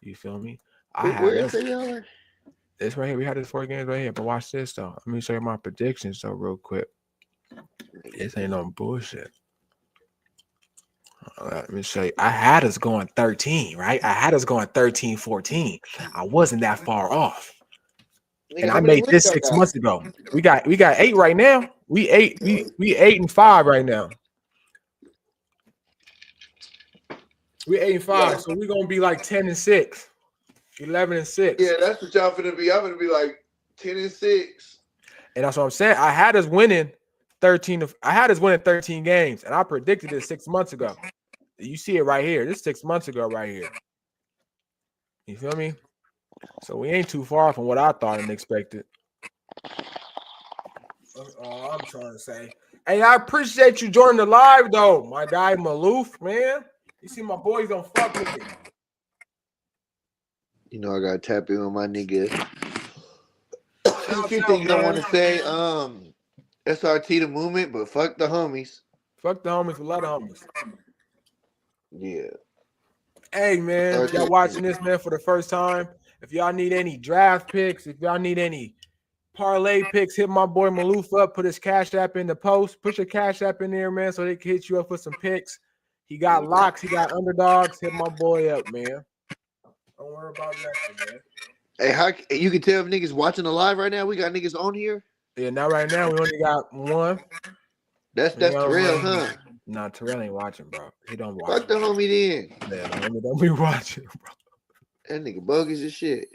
You feel me? This right here, we had this 4 games right here. But watch this though. Let me show you my predictions though, real quick. This ain't no bullshit. Let me show you. I had us going 13, right? I had us going 13-14. I wasn't that far off. And I made this 6 months ago. We got 8 right now. We 8-5 right now. We 8-5. So we're gonna be like 10-6. 11-6. Yeah, that's what y'all finna be. I'm gonna be like 10-6. And that's what I'm saying. I had us winning 13 games, and I predicted it 6 months ago. You see it right here. This is 6 months ago, right here. You feel me? So we ain't too far from what I thought and expected. All I'm trying to say. Hey, I appreciate you joining the live, though. My guy Maloof, man. You see my boys don't fuck with me. You know I gotta tap in with my nigga. A few things I want to say. SRT the movement, but fuck the homies. Fuck the homies. We love the homies. Yeah. Hey, man, if y'all watching this, man, for the first time, if y'all need any draft picks, if y'all need any parlay picks, hit my boy Maloof up. Put his Cash App in the post. Put your Cash App in there, man, so they can hit you up with some picks. He got locks. He got underdogs. Hit my boy up, man. Don't worry about nothing, man. Hey, how you can tell if niggas watching the live right now? We got niggas on here. Yeah, now right now we only got 1. That's Terrell, huh? Nah, Terrell ain't watching, bro. He don't watch. Fuck the homie then. Yeah, the homie don't be watching, bro. That nigga bogus as shit.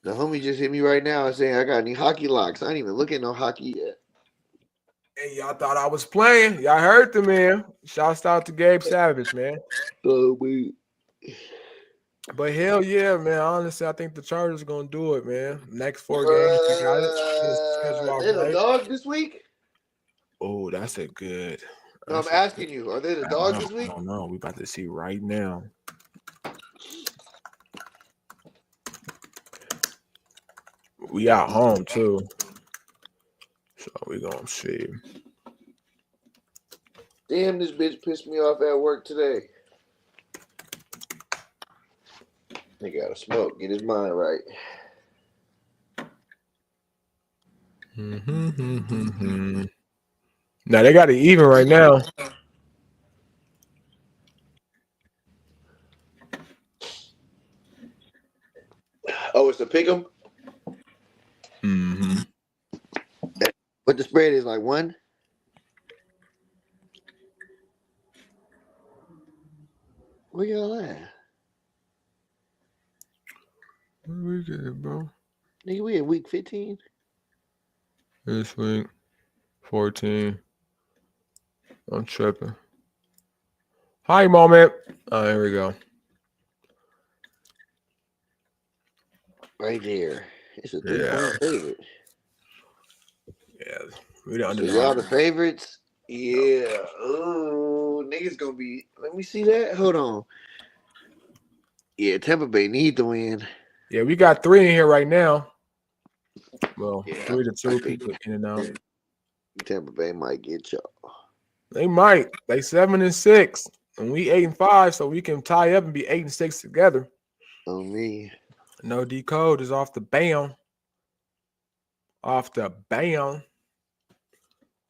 The homie just hit me right now and saying I got any hockey locks. I ain't even looking at no hockey yet. Hey, y'all thought I was playing. Y'all heard the man. Shouts out to Gabe Savage, man. But hell yeah, man. Honestly, I think the Chargers are gonna do it, man. Next 4 games, you got it. They the dogs this week? Oh, that's a good. No, I'm asking you, are they the dogs this week? I don't know. We about to see right now. We out home too, so we gonna see. Damn, this bitch pissed me off at work today. He got to smoke. Get his mind right. Now they got it even right now. Oh, it's a pick 'em? What the spread is, like 1? Where y'all at? Where we get, bro? Nigga, we in week 15? This week, 14. I'm tripping. Hi, moment. Oh, here we go. Right there. It's a 3-point favorite. Yeah. We the So underdog. y'all the favorites? Yeah. Oh, niggas gonna be. Let me see that. Hold on. Yeah, Tampa Bay need to win. Yeah, we got 3 in here right now. Well, Yeah, 3 to 2 people in and out. Tampa Bay might get y'all. They might. They 7-6, and we 8-5, so we can tie up and be 8-6 together. On me. No decode is off the bam. Off the bam.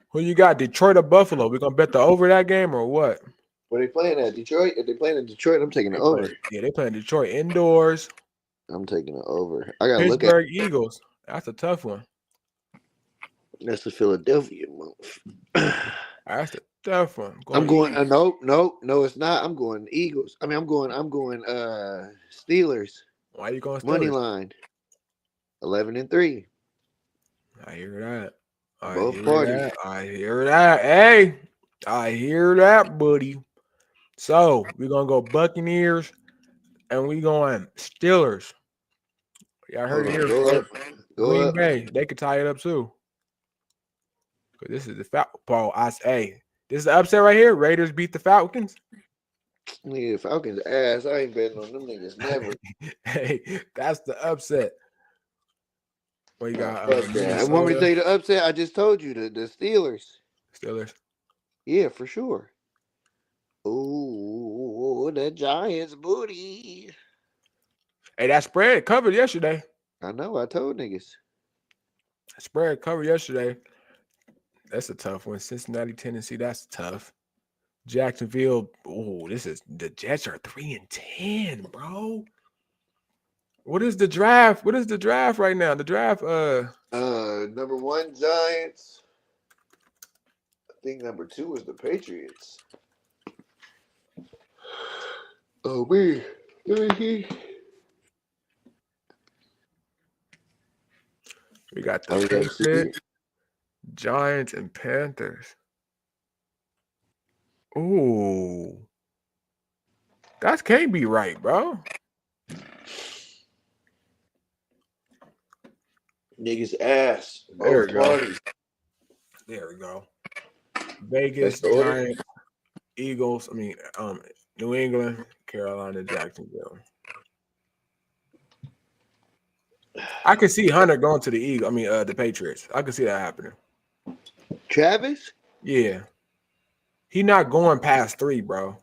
Who you got? Detroit or Buffalo? We gonna bet the over that game or what? Where they playing at? Detroit? If they playing in Detroit, I'm taking the over. Yeah, they playing Detroit indoors. I'm taking the over. I gotta look at Pittsburgh Eagles. That's a tough one. That's the Philadelphia month. That's a tough one. I'm going. No, it's not. I'm going Eagles. I mean, I'm going. Steelers. Why you going Steelers? Money line. 11-3. I hear that. Both parties. I hear that. Hey, I hear that, buddy. So we're gonna go Buccaneers, and we going Steelers. Y'all heard it here. Go Green up. Bay, they could tie it up too. Cause this is the Falcons. Hey, this is the upset right here. Raiders beat the Falcons. Yeah, Falcons ass. I ain't betting on them niggas never. Hey, that's the upset. What you got? I want me to tell you the upset. I just told you the Steelers. Steelers. Yeah, for sure. Oh, the Giants booty. Hey, that spread covered yesterday. I know. I told niggas. Spread covered yesterday. That's a tough one. Cincinnati, Tennessee. That's tough. Jacksonville. Oh, the Jets are 3-10, bro. What is the draft? What is the draft right now? The draft. Number 1 Giants. I think number 2 is the Patriots. Oh man, let me see. We got the Patriots, Giants, and Panthers. Ooh, that can't be right, bro. Niggas ass. There we Both go. parties. There we go. Vegas, Giants, Eagles. New England, Carolina, Jacksonville. I could see Hunter going to the Eagles. The Patriots. I could see that happening. Travis? Yeah. He's not going past 3, bro.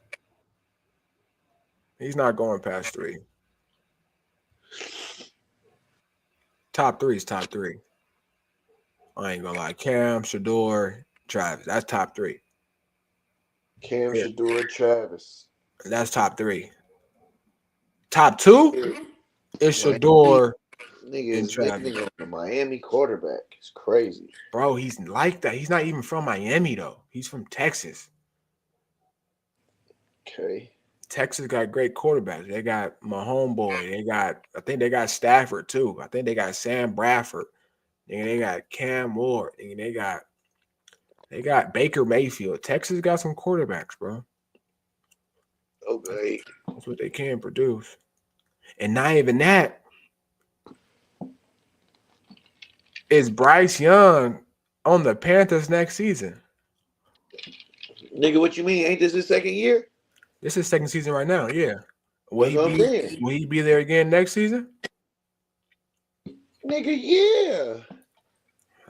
He's not going past 3. Top 3 is top 3. I ain't gonna lie. Cam, Shador, Travis. That's top 3. Cam, Shador, Travis. That's top 3. Top 2 is Shador and Travis. Nigga, a Miami quarterback. It's crazy. Bro, he's like that. He's not even from Miami, though. He's from Texas. Okay. Texas got great quarterbacks. They got my homeboy. I think they got Stafford, too. I think they got Sam Bradford. And they got Cam Ward. And they got Baker Mayfield. Texas got some quarterbacks, bro. Okay. That's what they can produce. And not even that. Is Bryce Young on the Panthers next season? Nigga, what you mean? Ain't this his second year? This is second season right now, yeah. Will Will he be there again next season? Nigga, yeah.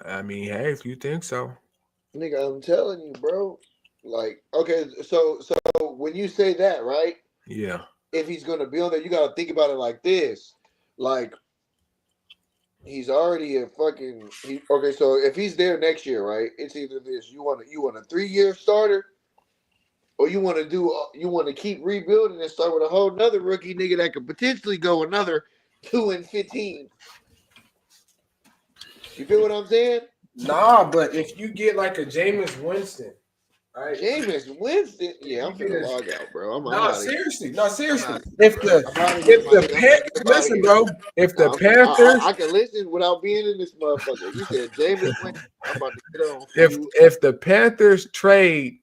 Hey, if you think so. Nigga, I'm telling you, bro. Like, okay, so when you say that, right? Yeah. if he's going to be on there, you got to think about it like this. Like, he's already a fucking okay. So if he's there next year, right? It's either this: you want a 3-year starter, or you want to keep rebuilding and start with a whole nother rookie nigga that could potentially go another 2-15. You feel what I'm saying? Nah, but if you get like a Jameis Winston, right? Jameis Winston, yeah, I'm finna log out, bro. I'm seriously. If the Panthers, I can listen without being in this motherfucker. You said Jameis Winston. I'm about to get on. If the Panthers trade,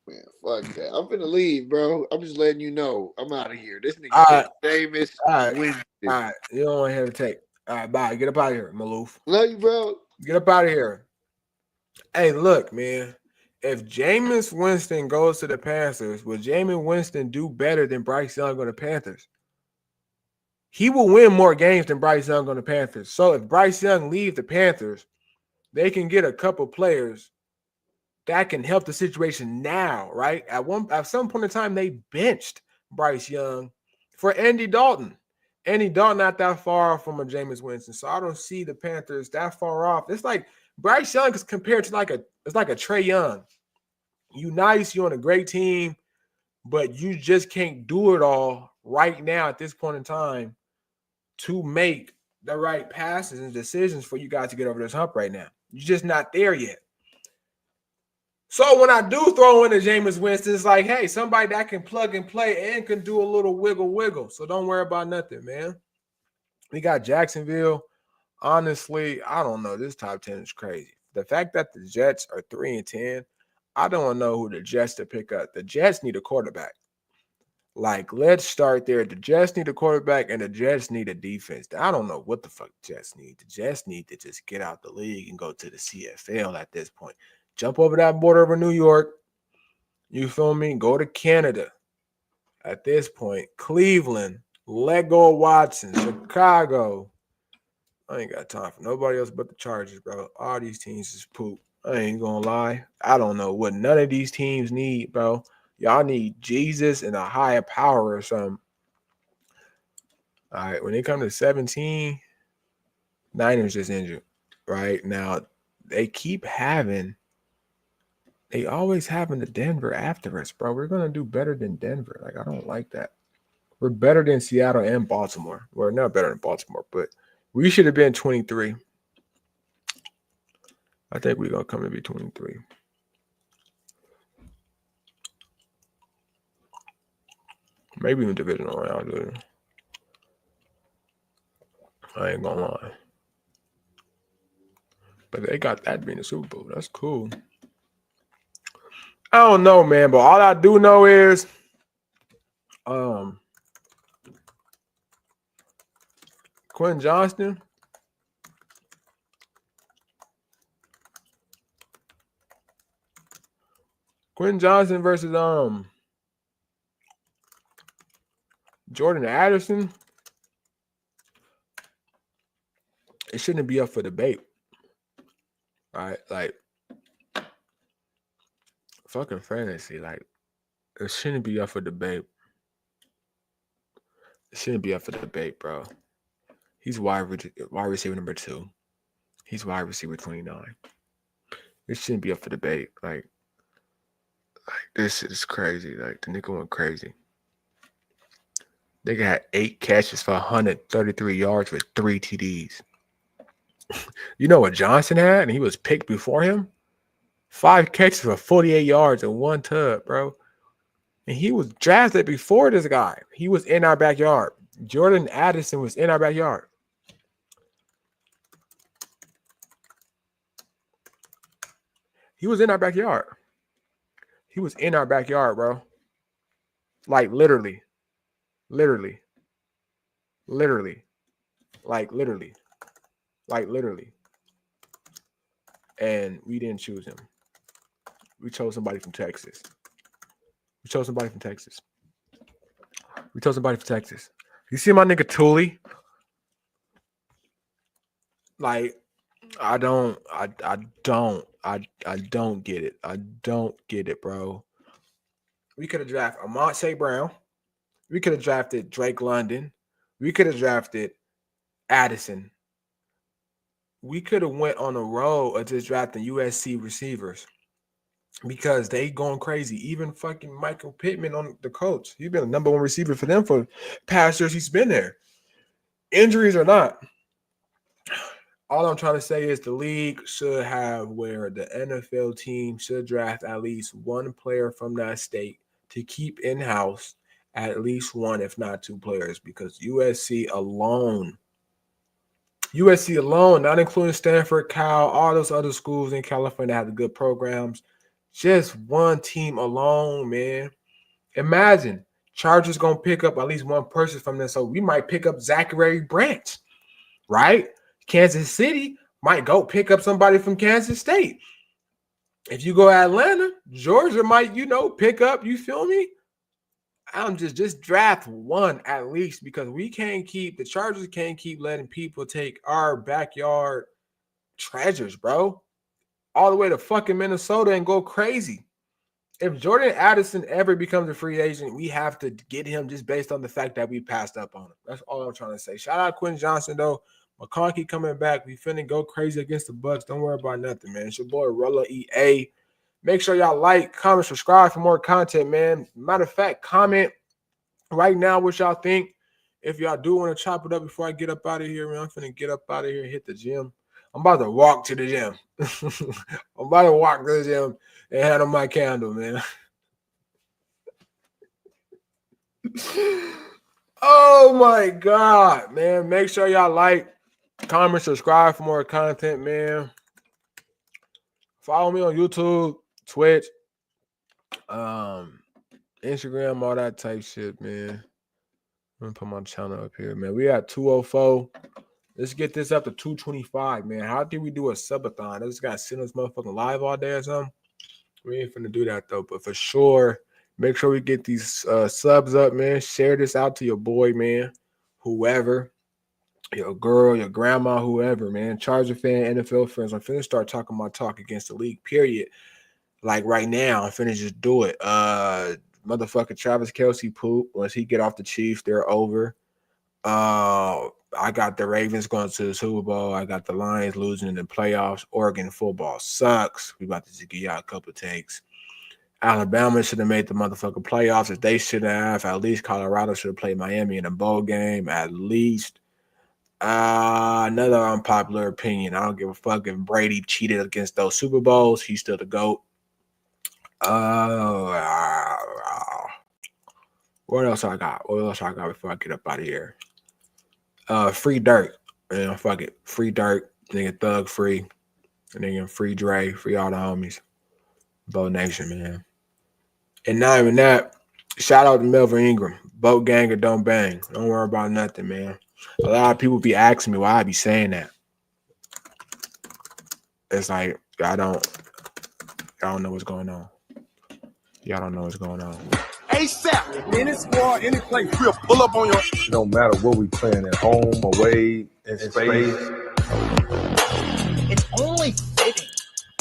man, fuck that. I'm finna leave, bro. I'm just letting you know. I'm out of here. This nigga Jameis Winston. All right, you don't want to hesitate. All right, bye. Get up out of here, Maloof. Love you, bro. Get up out of here. Hey, look, man. If Jameis Winston goes to the Panthers, will Jameis Winston do better than Bryce Young on the Panthers? He will win more games than Bryce Young on the Panthers. So if Bryce Young leaves the Panthers, they can get a couple players that can help the situation now, right? At some point in time, they benched Bryce Young for Andy Dalton. Andy Dalton not that far from a Jameis Winston, so I don't see the Panthers that far off. It's like Bryce Young is compared to like a Trey Young. You nice, you're on a great team, but you just can't do it all right now at this point in time to make the right passes and decisions for you guys to get over this hump right now. You're just not there yet. So when I do throw in a Jameis Winston, it's like, hey, somebody that can plug and play and can do a little wiggle. So don't worry about nothing, man. We got Jacksonville. Honestly, I don't know. This top 10 is crazy. The fact that the Jets are 3-10, I don't know who the Jets to pick up. The Jets need a quarterback. Like, let's start there. The Jets need a quarterback, and the Jets need a defense. I don't know what the fuck the Jets need. The Jets need to just get out the league and go to the CFL at this point. Jump over that border over New York. You feel me? Go to Canada. At this point, Cleveland, let go of Watson, Chicago. I ain't got time for nobody else but the Chargers, bro. All these teams is poop. I ain't gonna lie. I don't know what none of these teams need, bro. Y'all need Jesus and a higher power or something. All right, when they come to 17, Niners is injured. Right now, they always having the Denver after us, bro. We're gonna do better than Denver. Like, I don't like that. We're better than Seattle and Baltimore. We're not better than Baltimore, but we should have been 23. I think we're gonna come to be 23. Maybe even divisional round, dude. I ain't gonna lie. But they got that being the Super Bowl. That's cool. I don't know, man, but all I do know is Quentin Johnston. Quentin Johnston versus Jordan Addison. It shouldn't be up for debate. All right, like fucking fantasy, like it shouldn't be up for debate. It shouldn't be up for debate, bro. He's wide receiver number 2. He's wide receiver 29. It shouldn't be up for debate. Like this is crazy. Like the nigga went crazy. Nigga had 8 catches for 133 yards with 3 TDs. You know what Johnson had, and he was picked before him? 5 catches for 48 yards and 1 tub, bro. And he was drafted before this guy. He was in our backyard. Jordan Addison was in our backyard. He was in our backyard. He was in our backyard, bro. Like literally. Like literally. And we didn't choose him. We chose somebody from Texas. You see my nigga Tooley? Like, I don't get it. I don't get it, bro. We could have drafted Amon St. Brown. We could have drafted Drake London. We could have drafted Addison. We could have went on a road of just drafting USC receivers because they going crazy. Even fucking Michael Pittman on the Colts. He's been the number one receiver for them for past years he's been there. Injuries or not. All I'm trying to say is the league should have where the NFL team should draft at least one player from that state to keep in-house, at least one, if not two players, because USC alone, not including Stanford, Cal, all those other schools in California have the good programs. Just one team alone, man. Imagine Chargers going to pick up at least one person from this. So we might pick up Zachary Branch, right? Kansas City might go pick up somebody from Kansas State. If you go to Atlanta, Georgia might, pick up, you feel me? I'm just draft one at least, because the Chargers can't keep letting people take our backyard treasures, bro, all the way to fucking Minnesota and go crazy. If Jordan Addison ever becomes a free agent, we have to get him just based on the fact that we passed up on him. That's all I'm trying to say. Shout out Quentin Johnson, though. McConkey coming back. We finna go crazy against the Bucs. Don't worry about nothing, man. It's your boy, RowloeEA. Make sure y'all like, comment, subscribe for more content, man. Matter of fact, comment right now what y'all think. If y'all do want to chop it up before I get up out of here, man, I'm finna get up out of here and hit the gym. I'm about to walk to the gym. I'm about to walk to the gym and handle my candle, man. Oh, my God, man. Make sure y'all like, comment, subscribe for more content, man. Follow me on YouTube, Twitch, Instagram, all that type shit, man. I'm gonna put my channel up here, man. We at 204. Let's get this up to 225, man. How did we do a subathon? I just got to sit on this motherfucking live all day or something. We ain't finna do that, though. But for sure, make sure we get these subs up, man. Share this out to your boy, man. Whoever. Your girl, your grandma, whoever, man. Charger fan, NFL fans. I'm finna start talking my talk against the league, period. Like right now, I'm finna just do it. Motherfucker Travis Kelce poop. Once he get off the Chiefs, they're over. I got the Ravens going to the Super Bowl. I got the Lions losing in the playoffs. Oregon football sucks. We about to give y'all a couple takes. Alabama should have made the motherfucking playoffs if they should have. At least Colorado should have played Miami in a bowl game. At least. Another unpopular opinion. I don't give a fuck if Brady cheated against those Super Bowls. He's still the GOAT. What else I got? What else I got before I get up out of here? Free Dirt. Man, fuck it. Free Dirt. Nigga Thug free. Nigga free Dre. Free all the homies. Boat Nation, man. And not even that. Shout out to Melvin Ingram. Boat gang or don't bang. Don't worry about nothing, man. A lot of people be asking me why I be saying that. It's like y'all don't know what's going on. Y'all don't know what's going on. ASAP. Any squad, any place, we'll pull up on your. It don't matter what we playing at home, away, in space. It's only fitting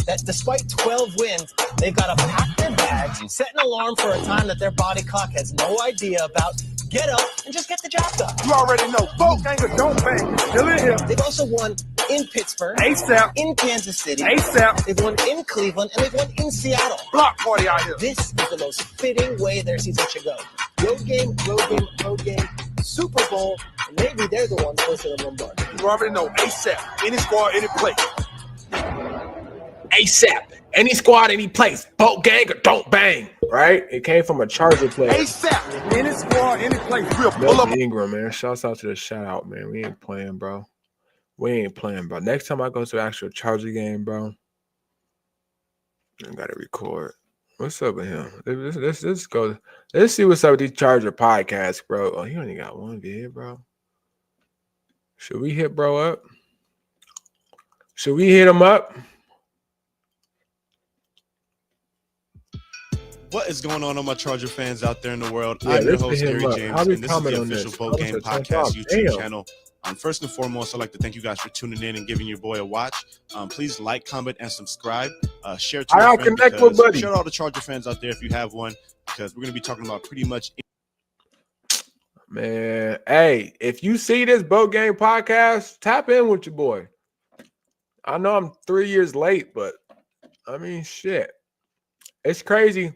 that despite 12 wins, they've got to pack their bags, set an alarm for a time that their body clock has no idea about, get up, and just get the job done. You already know. Boat gang or don't bang. Still in here. They've also won in Pittsburgh, ASAP, in Kansas City, ASAP. They've won in Cleveland, and they've won in Seattle. Block party out here. This is the most fitting way their season should go. Road game, road game, road game, Super Bowl, and maybe they're the ones closer to Lombardi. You already know. ASAP. Any squad, any place. ASAP. Any squad, any place. Boat gang or don't bang. Right? It came from a Charger player. ASAP. Any squad, any place. We'll pull up. Ingram, man. Shouts out to the shout out, man. We ain't playing, bro. We ain't playing, bro. Next time I go to an actual Charger game, bro, I gotta record. What's up with him? Let's go. Let's see what's up with these Charger podcasts, bro. Oh, he only got one vid, bro. Should we hit bro up? Should we hit him up? What is going on my Charger fans out there in the world? Yeah, I'm your host, Gary James, and this is the official Boat Game Podcast YouTube channel. First and foremost, I'd like to thank you guys for tuning in and giving your boy a watch. Please like, comment, and subscribe. Share to your friends. Share all the Charger fans out there if you have one, because we're going to be talking about pretty much Man, hey, if you see this Boat Game podcast, tap in with your boy. I know I'm 3 years late, but I mean, shit. It's crazy.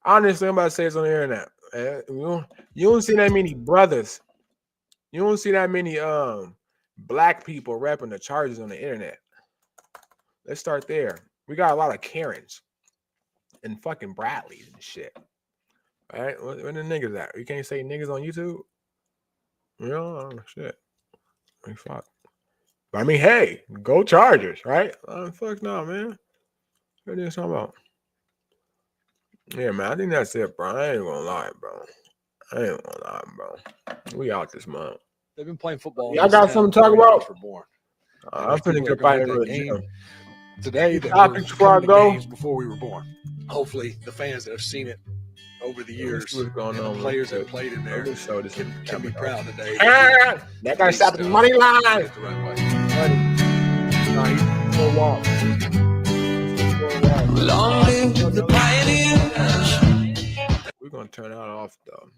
Honestly, I'm about to say it's on the internet. You don't see that many brothers. You don't see that many black people repping the Chargers on the internet. Let's start there. We got a lot of Karens and fucking Bradleys and shit. All right, where the niggas at? You can't say niggas on YouTube? You know, shit. I mean, fuck. But I mean, hey, go Chargers, right? Fuck no, man. What are you talking about? Yeah, man, I think that's it, bro. I ain't gonna lie, bro. We out this month. They've been playing football. Y'all got something to talk about? Born. I'm finna get back into the gym. Today, that topics before I go. games before we were born. Hopefully, the fans that have seen it over the years, what's going on, the players that played in there, can be proud today. That guy shot the money line. Long live the pioneers. We're gonna turn that off, though.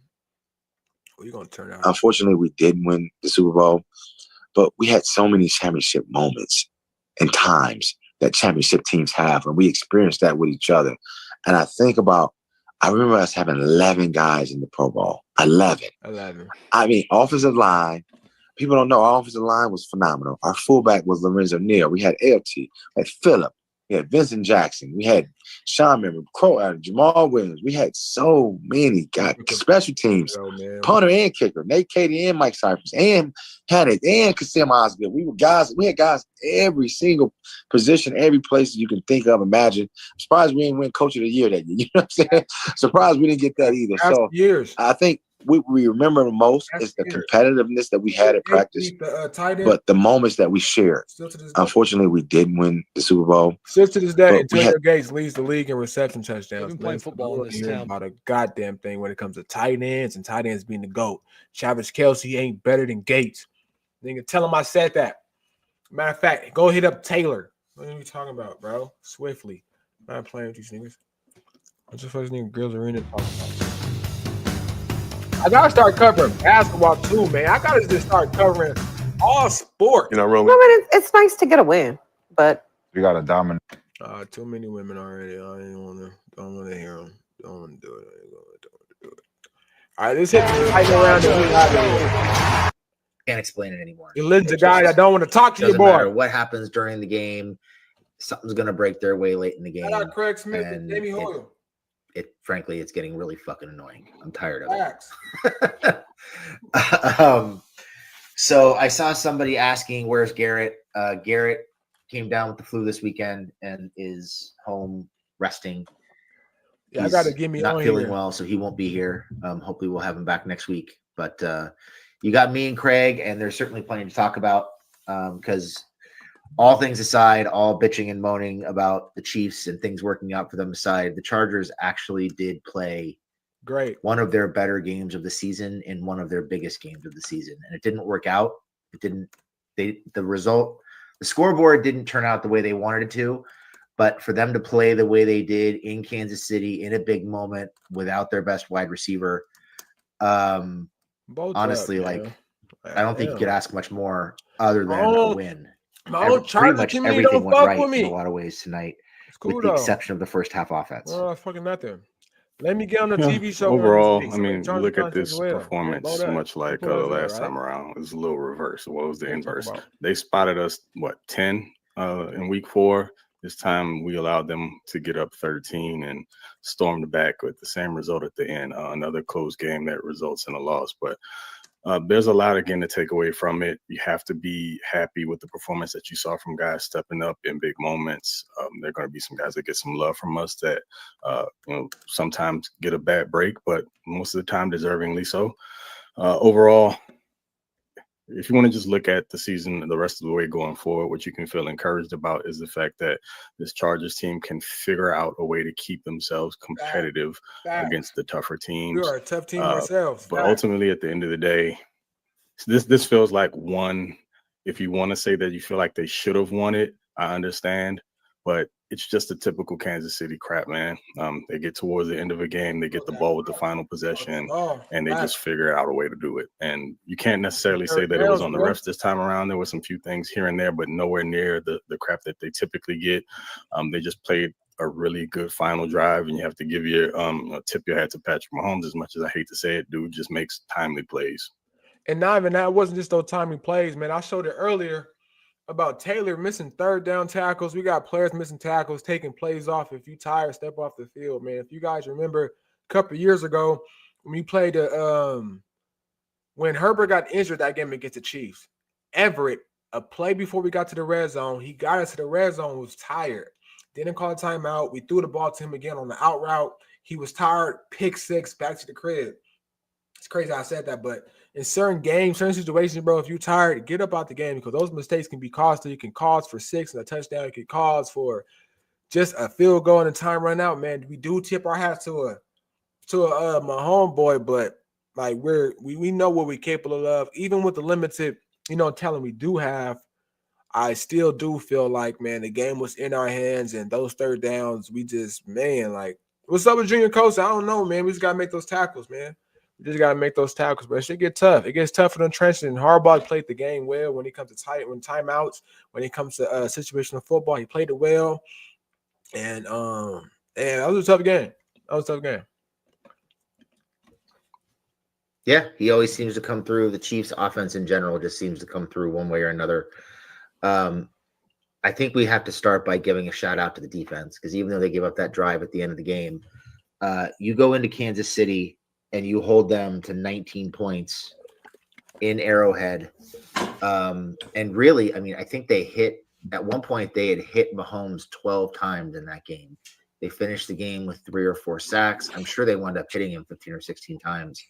We're gonna turn that off. Unfortunately, we didn't win the Super Bowl, but we had so many championship moments and times that championship teams have, and we experienced that with each other. And I remember us having 11 guys in the Pro Bowl. 11. I mean, offensive line. People don't know our offensive line was phenomenal. Our fullback was Lorenzo Neal. We had LT, we had Phillip, we had Vincent Jackson, we had Sean Member, Jamal Williams. We had so many guys. Special teams, punter and kicker, Nate Katie and Mike Cypress, and Hannon and Kasim Osgood. We had guys every single position, every place you can think of, imagine. I'm surprised we didn't win Coach of the Year that year. You know what I'm saying? Surprised we didn't get that either. So I think what we remember the most is the competitiveness that we had at practice, but the moments that we shared. Unfortunately, we didn't win the Super Bowl. Still to this day, Antonio Gates leads the league in reception touchdowns. They've been playing football in this town. About a goddamn thing when it comes to tight ends and tight ends being the GOAT. Travis Kelce ain't better than Gates. Nigga, tell him I said that. Matter of fact, go hit up Taylor. What are you talking about, bro? Swiftly. I'm not playing with these niggas. What's the first nigga Grills Arena talking about? I gotta start covering basketball too, man. I gotta just start covering all sports. You know, really. No, but it's nice to get a win, but we got to dominate. Too many women already. Don't want to hear them. Don't want to do it. Don't want to do it. All right, let's hit the around and can't explain it anymore. You listen to guy that don't want to talk to your boy. Doesn't matter what happens during the game. Something's gonna break their way late in the game. Shout out Craig Smith and Jamie Hoyle. Frankly, it's getting really fucking annoying. I'm tired of it. So I saw somebody asking, where's Garrett? Garrett came down with the flu this weekend and is home resting. Yeah, I gotta give me not feeling well, so he won't be here. Hopefully we'll have him back next week. But you got me and Craig, and there's certainly plenty to talk about because all things aside, all bitching and moaning about the Chiefs and things working out for them aside, the Chargers actually did play one of their better games of the season in one of their biggest games of the season. And it didn't work out. The scoreboard didn't turn out the way they wanted it to, but for them to play the way they did in Kansas City in a big moment without their best wide receiver, honestly, I don't think you could ask much more other than a win. Pretty much everything went right in a lot of ways tonight, with the exception of the first half offense. Fucking nothing. Let me get on the TV show. Overall, I mean, you look at this performance, much like the last time around. It was a little reverse. What was the inverse? They spotted us, 10 in week 4. This time we allowed them to get up 13 and stormed back with the same result at the end. Another close game that results in a loss. But there's a lot, again, to take away from it. You have to be happy with the performance that you saw from guys stepping up in big moments. There are going to be some guys that get some love from us that sometimes get a bad break, but most of the time deservingly so. Overall, if you want to just look at the season the rest of the way going forward, what you can feel encouraged about is the fact that this Chargers team can figure out a way to keep themselves competitive against the tougher teams. We are a tough team ourselves. But ultimately, at the end of the day, this feels like one. If you want to say that you feel like they should have won it, I understand. but it's just a typical Kansas City crap, man. They get towards the end of a game, they get the ball with the final possession, and they just figure out a way to do it. And you can't necessarily say that it was on the refs this time around. There were some few things here and there, but nowhere near the crap that they typically get. They just played a really good final drive, and you have to give your tip your hat to Patrick Mahomes. As much as I hate to say it, dude just makes timely plays. And not even that, it wasn't just those timely plays, man. I showed it earlier about Taylor missing third down tackles. We got players missing tackles, taking plays off. If you tired, step off the field, man. If you guys remember a couple of years ago when we played when Herbert got injured that game against the Chiefs, Everett, a play before we got to the red zone, he got us to the red zone, was tired. Didn't call a timeout. We threw the ball to him again on the out route. He was tired, pick six, back to the crib. It's crazy how I said that, but in certain games, certain situations, bro, if you're tired, get up out the game because those mistakes can be costly. You can cause for 6 and a touchdown. You can cause for just a field goal and a time run out, man. We do tip our hats to my homeboy, but like we know what we're capable of. Even with the limited, talent we do have, I still do feel like, man, the game was in our hands and those third downs, we just, man, like, what's up with Junior Coast? I don't know, man. We just got to make those tackles, man. We just got to make those tackles, but it should get tough. It gets tougher than trenches, and Harbaugh played the game well when it comes to timeouts, when it comes to situational football. He played it well, and that was a tough game. Yeah, he always seems to come through. The Chiefs' offense in general just seems to come through one way or another. I think we have to start by giving a shout out to the defense because even though they gave up that drive at the end of the game, you go into Kansas City and you hold them to 19 points in Arrowhead. And really, I mean, I think at one point they had hit Mahomes 12 times in that game. They finished the game with 3 or 4 sacks. I'm sure they wound up hitting him 15 or 16 times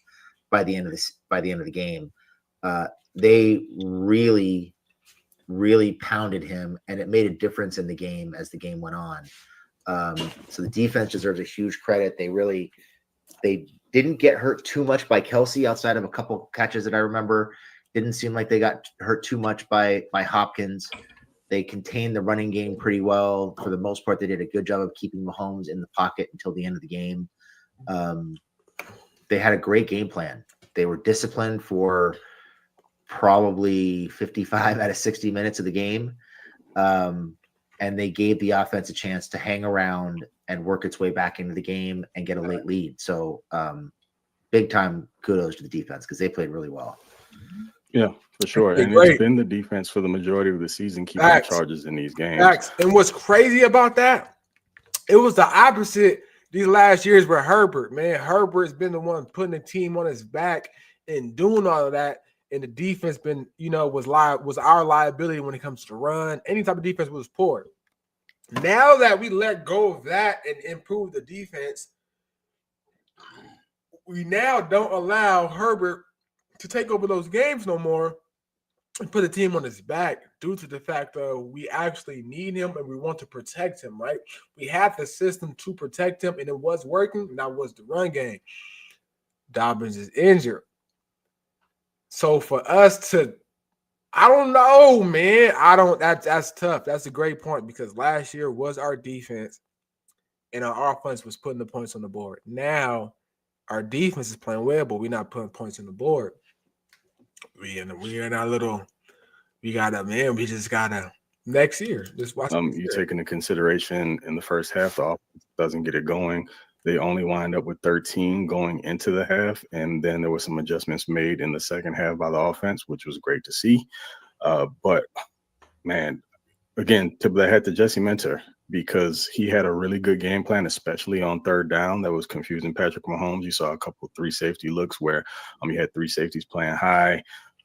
by the end of the game. They really, really pounded him, and it made a difference in the game as the game went on. So the defense deserves a huge credit. They didn't get hurt too much by Kelsey outside of a couple catches that I remember. Didn't seem like they got hurt too much by Hopkins. They contained the running game pretty well. For the most part, they did a good job of keeping Mahomes in the pocket until the end of the game. They had a great game plan. They were disciplined for probably 55 out of 60 minutes of the game. And they gave the offense a chance to hang around and work its way back into the game and get a late lead. So big time kudos to the defense because they played really well. Yeah, for sure. And it's been the defense for the majority of the season keeping the Chargers in these games. And what's crazy about that, it was the opposite these last years where Herbert, man, Herbert's been the one putting the team on his back and doing all of that. And the defense been, was our liability when it comes to run. Any type of defense was poor. Now that we let go of that and improve the defense, we now don't allow Herbert to take over those games no more and put the team on his back due to the fact that we actually need him and we want to protect him, right? We have the system to protect him, and it was working, and that was the run game. Dobbins is injured. So for us to, I don't know, man. That's tough. That's a great point because last year was our defense and our offense was putting the points on the board. Now our defense is playing well, but we're not putting points on the board. We just gotta next year. Just watch. You take into consideration in the first half, the offense doesn't get it going. They only wind up with 13 going into the half, and then there were some adjustments made in the second half by the offense, which was great to see. But, man, again, tip of the hat to Jesse Minter because he had a really good game plan, especially on third down that was confusing Patrick Mahomes. You saw a couple 3 safety looks where you had 3 safeties playing high,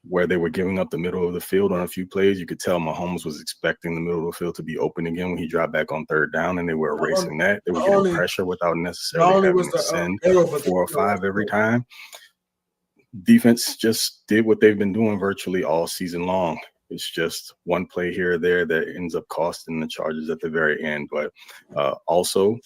where they were giving up the middle of the field on a few plays. You could tell Mahomes was expecting the middle of the field to be open again when he dropped back on third down, and they were erasing that. They were getting pressure without necessarily having to send 4 or 5 every time. Defense just did what they've been doing virtually all season long. It's just one play here or there that ends up costing the Chargers at the very end. But also,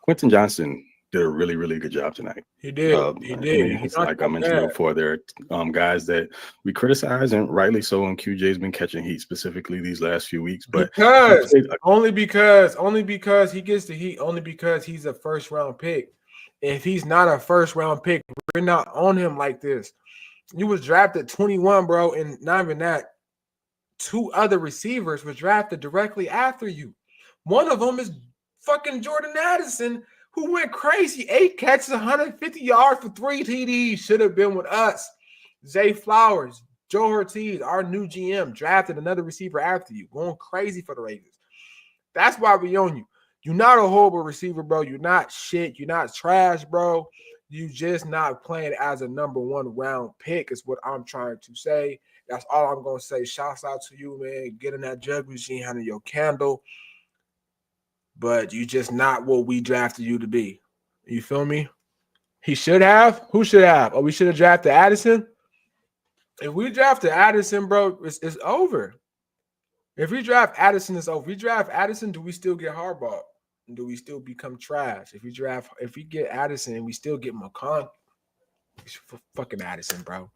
Quentin Johnston did a really, really good job tonight. He did. He did. It's like I mentioned before, there are guys that we criticize, and rightly so, and QJ's been catching heat specifically these last few weeks. But only because he gets the heat, only because he's a first-round pick. If he's not a first-round pick, we're not on him like this. You was drafted 21, bro, and not even that. 2 other receivers were drafted directly after you. One of them is fucking Jordan Addison, who went crazy. 8 catches, 150 yards for 3 TDs. Should have been with us. Zay Flowers, Joe Ortiz, our new GM, drafted another receiver after you, going crazy for the Ravens. That's why we own you. You're not a horrible receiver, bro. You're not shit. You're not trash, bro. You just not playing as a number 1 round pick is what I'm trying to say. That's all I'm going to say. Shouts out to you, man. Get in that jug machine, handle your candle. But you just not what we drafted you to be. You feel me? He should have. Who should have? Oh, we should have drafted Addison? If we drafted Addison, bro, it's over. If we draft Addison, it's over. If we draft Addison, do we still get hardball? Do we still become trash? If we get Addison and we still get McCon, fucking Addison, bro.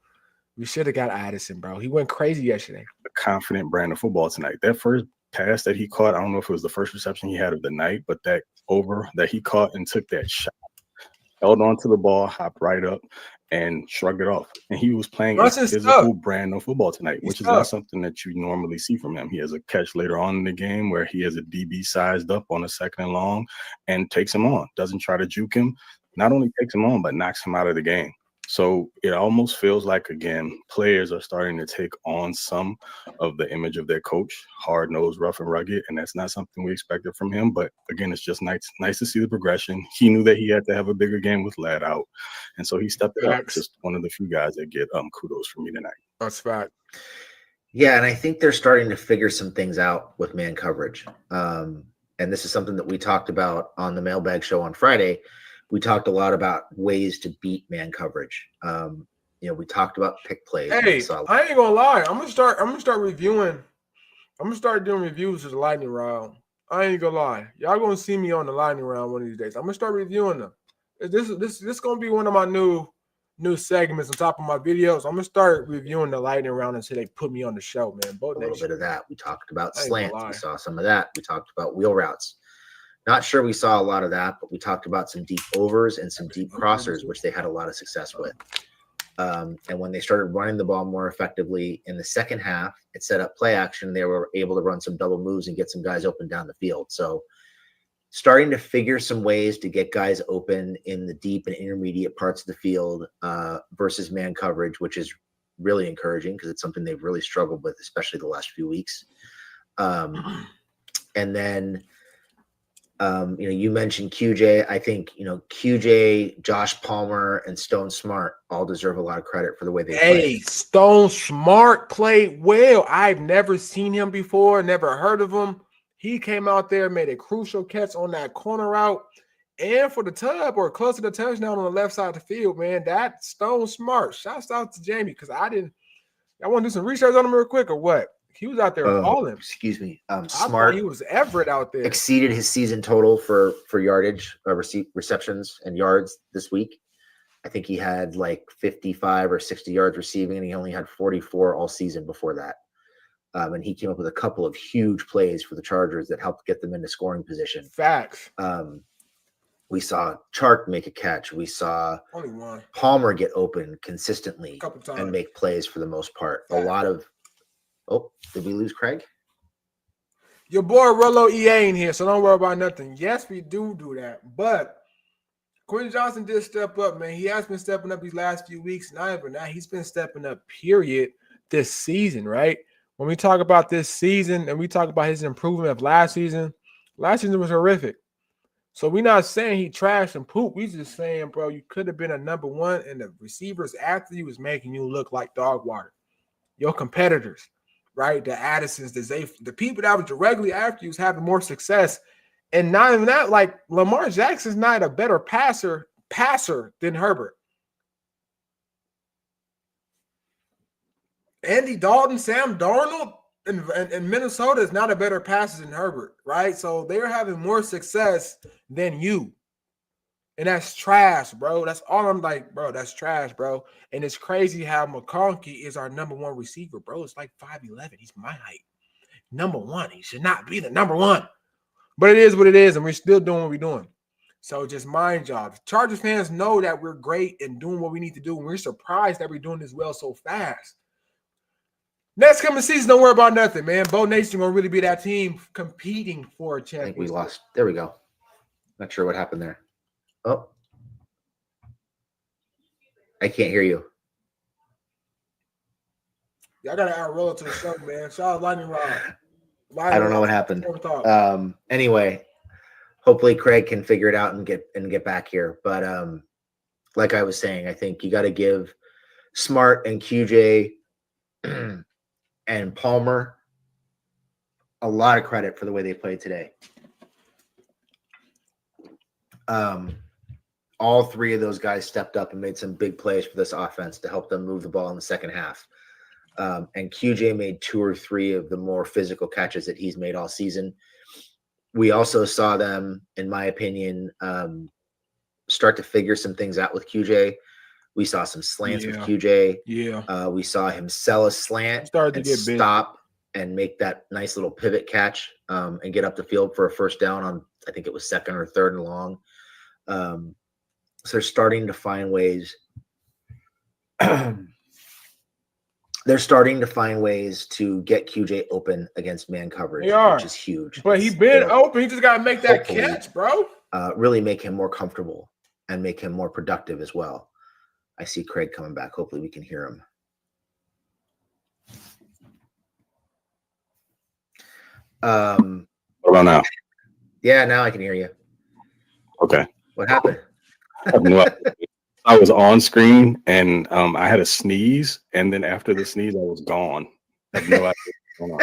We should have got Addison, bro. He went crazy yesterday. A confident brand of football tonight. That first pass that he caught, I don't know if it was the first reception he had of the night, but that over that he caught and took that shot, held on to the ball, hopped right up, and shrugged it off. And he was playing a physical brand of football tonight, which is not something that you normally see from him. He has a catch later on in the game where he has a DB sized up on a 2nd and long and takes him on. Doesn't try to juke him. Not only takes him on, but knocks him out of the game. So it almost feels like, again, players are starting to take on some of the image of their coach, hard-nosed, rough and rugged, and that's not something we expected from him. But, again, it's just nice to see the progression. He knew that he had to have a bigger game with Ladd out, and so he stepped it up. Just one of the few guys that get kudos from me tonight. That's fact. Yeah, and I think they're starting to figure some things out with man coverage. And this is something that we talked about on the Mailbag Show on Friday. We talked a lot about ways to beat man coverage. We talked about pick plays. Hey, I ain't gonna lie. I'm gonna start reviewing. I'm gonna start doing reviews of the lightning round. I ain't gonna lie. Y'all gonna see me on the lightning round one of these days. I'm gonna start reviewing them. This gonna be one of my new segments on top of my videos. I'm gonna start reviewing the lightning round until they put me on the show, man. A little bit of that. We talked about slants. We saw some of that. We talked about wheel routes. Not sure we saw a lot of that, but we talked about some deep overs and some deep crossers, which they had a lot of success with. And when they started running the ball more effectively in the second half, it set up play action. They were able to run some double moves and get some guys open down the field. So starting to figure some ways to get guys open in the deep and intermediate parts of the field versus man coverage, which is really encouraging because it's something they've really struggled with, especially the last few weeks. And then you mentioned QJ. I think, QJ, Josh Palmer, and Stone Smart all deserve a lot of credit for the way they played. Stone Smart played well. I've never seen him before, never heard of him. He came out there, made a crucial catch on that corner route and for the tub or close to the touchdown on the left side of the field, man. That Stone Smart. Shouts out to Jamie because I want to do some research on him real quick or what? He was out there balling. Excuse me. Smart. He was Everett out there. Exceeded his season total for yardage, receptions, and yards this week. I think he had like 55 or 60 yards receiving, and he only had 44 all season before that. And he came up with a couple of huge plays for the Chargers that helped get them into scoring position. Facts. We saw Chark make a catch. We saw Palmer get open consistently and make plays for the most part. A lot of did we lose Craig? Your boy RowloeEA ain't here, so don't worry about nothing. Yes, we do that. But Quentin Johnson did step up, man. He has been stepping up these last few weeks. Not even that. He's been stepping up, period, this season, right? When we talk about this season and we talk about his improvement of last season was horrific. So we're not saying he trashed and pooped. We just saying, bro, you could have been a number 1, and the receivers after you was making you look like dog water. Your competitors. Right, the Addisons, the people that was directly after you was having more success, and not even that. Like Lamar Jackson's not a better passer than Herbert. Andy Dalton, Sam Darnold, in Minnesota is not a better passer than Herbert, right? So they're having more success than you. And that's trash, bro. That's all I'm like, bro. That's trash, bro. And it's crazy how McConkey is our number one receiver, bro. It's like 5'11". He's my height. Number one. He should not be the number one. But it is what it is, and we're still doing what we're doing. So just mind y'all. Chargers fans know that we're great and doing what we need to do, and we're surprised that we're doing this well so fast. Next coming season, don't worry about nothing, man. Bo Nation gonna really be that team competing for a championship. I think we lost. There we go. Not sure what happened there. Oh, I can't hear you. Y'all gotta add Rowloe to the show, man. Shout out Lightning Rod. I don't know what happened. Anyway, hopefully Craig can figure it out and get back here. But like I was saying, I think you got to give Smart and QJ and Palmer a lot of credit for the way they played today. All three of those guys stepped up and made some big plays for this offense to help them move the ball in the second half. And QJ made 2 or 3 of the more physical catches that he's made all season. We also saw them, in my opinion, start to figure some things out with QJ. We saw some slants with QJ. Yeah. We saw him sell a slant and stop and make that nice little pivot catch and get up the field for a first down on, I think it was 2nd or 3rd and long. So they're starting to find ways. They're starting to find ways to get QJ open against man coverage, which is huge. But he's been open. He just got to make that catch, bro. Really make him more comfortable and make him more productive as well. I see Craig coming back. Hopefully we can hear him. What about now? Yeah, now I can hear you. Okay. What happened? I was on screen and I had a sneeze, and then after the sneeze, I was gone. I have no idea what's going on.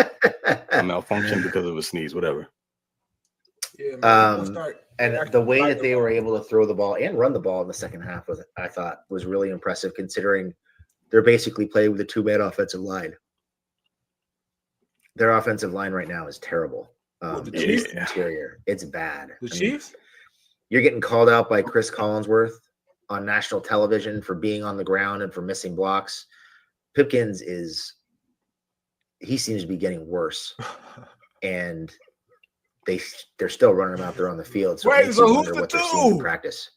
I malfunctioned because of a sneeze, whatever. Yeah, man, and the way that they were able to throw the ball and run the ball in the second half was, I thought, was really impressive, considering they're basically playing with a 2-man offensive line. Their offensive line right now is terrible. The Chiefs? Interior, it's bad. The Chiefs? You're getting called out by Chris Collinsworth on national television for being on the ground and for missing blocks. Pipkins he seems to be getting worse, and they're still running him out there on the field. So wait, so who's the two? Practice.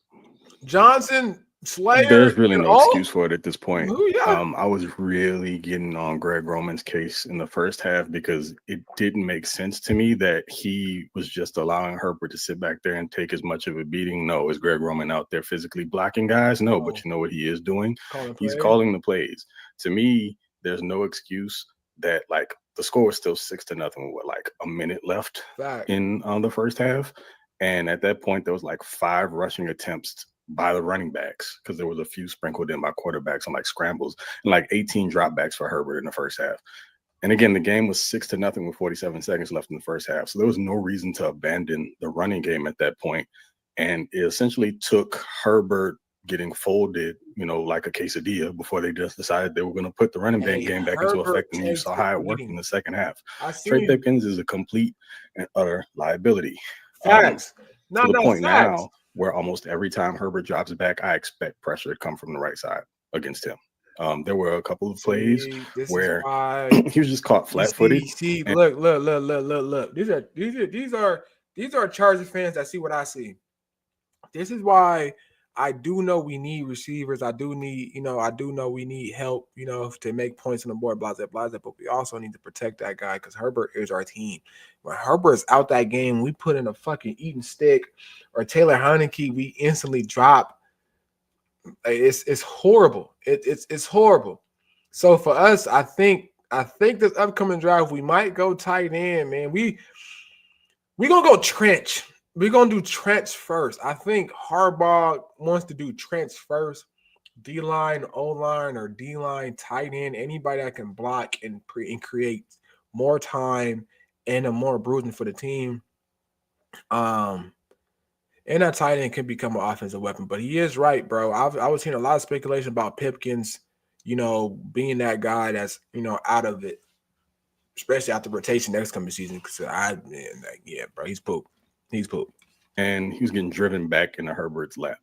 Johnson, Slayer. There's really no excuse for it at this point. Yeah. I was really getting on Greg Roman's case in the first half because it didn't make sense to me that he was just allowing Herbert to sit back there and take as much of a beating. No, is Greg Roman out there physically blocking guys? No, but you know what he is doing? He's calling the plays. To me, there's no excuse that, like, the score was still 6-0 with like a minute left in the first half. And at that point, there was like 5 rushing attempts by the running backs because there was a few sprinkled in by quarterbacks on like scrambles, and like 18 dropbacks for Herbert in the first half. And again, the game was 6-0 with 47 seconds left in the first half. So there was no reason to abandon the running game at that point. And it essentially took Herbert getting folded, like a quesadilla before they just decided they were going to put the running game back into effect. And you saw how it worked in the second half. Trey Pipkins is a complete and utter liability. Facts. To the point now where almost every time Herbert drops back, I expect pressure to come from the right side against him. There were a couple of plays where he was just caught flat-footed. Look. These are Chargers fans that see what I see. This is why I do know we need receivers. I do know we need help, to make points on the board, blah, blah, blah, but we also need to protect that guy because Herbert is our team. When Herbert's out that game, we put in a fucking eating stick or Taylor Heineke, we instantly drop. It's horrible. It's horrible. So for us, I think this upcoming drive, we might go tight end, man. We gonna go trench. We're going to do trench first. I think Harbaugh wants to do trench first. D-line, O-line, or D-line, tight end, anybody that can block and create more time and a more bruising for the team. And that tight end can become an offensive weapon. But he is right, bro. I was hearing a lot of speculation about Pipkins, being that guy that's, out of it, especially after rotation next coming season. Because bro, he's poop. He's poop. and he was getting driven back into Herbert's lap.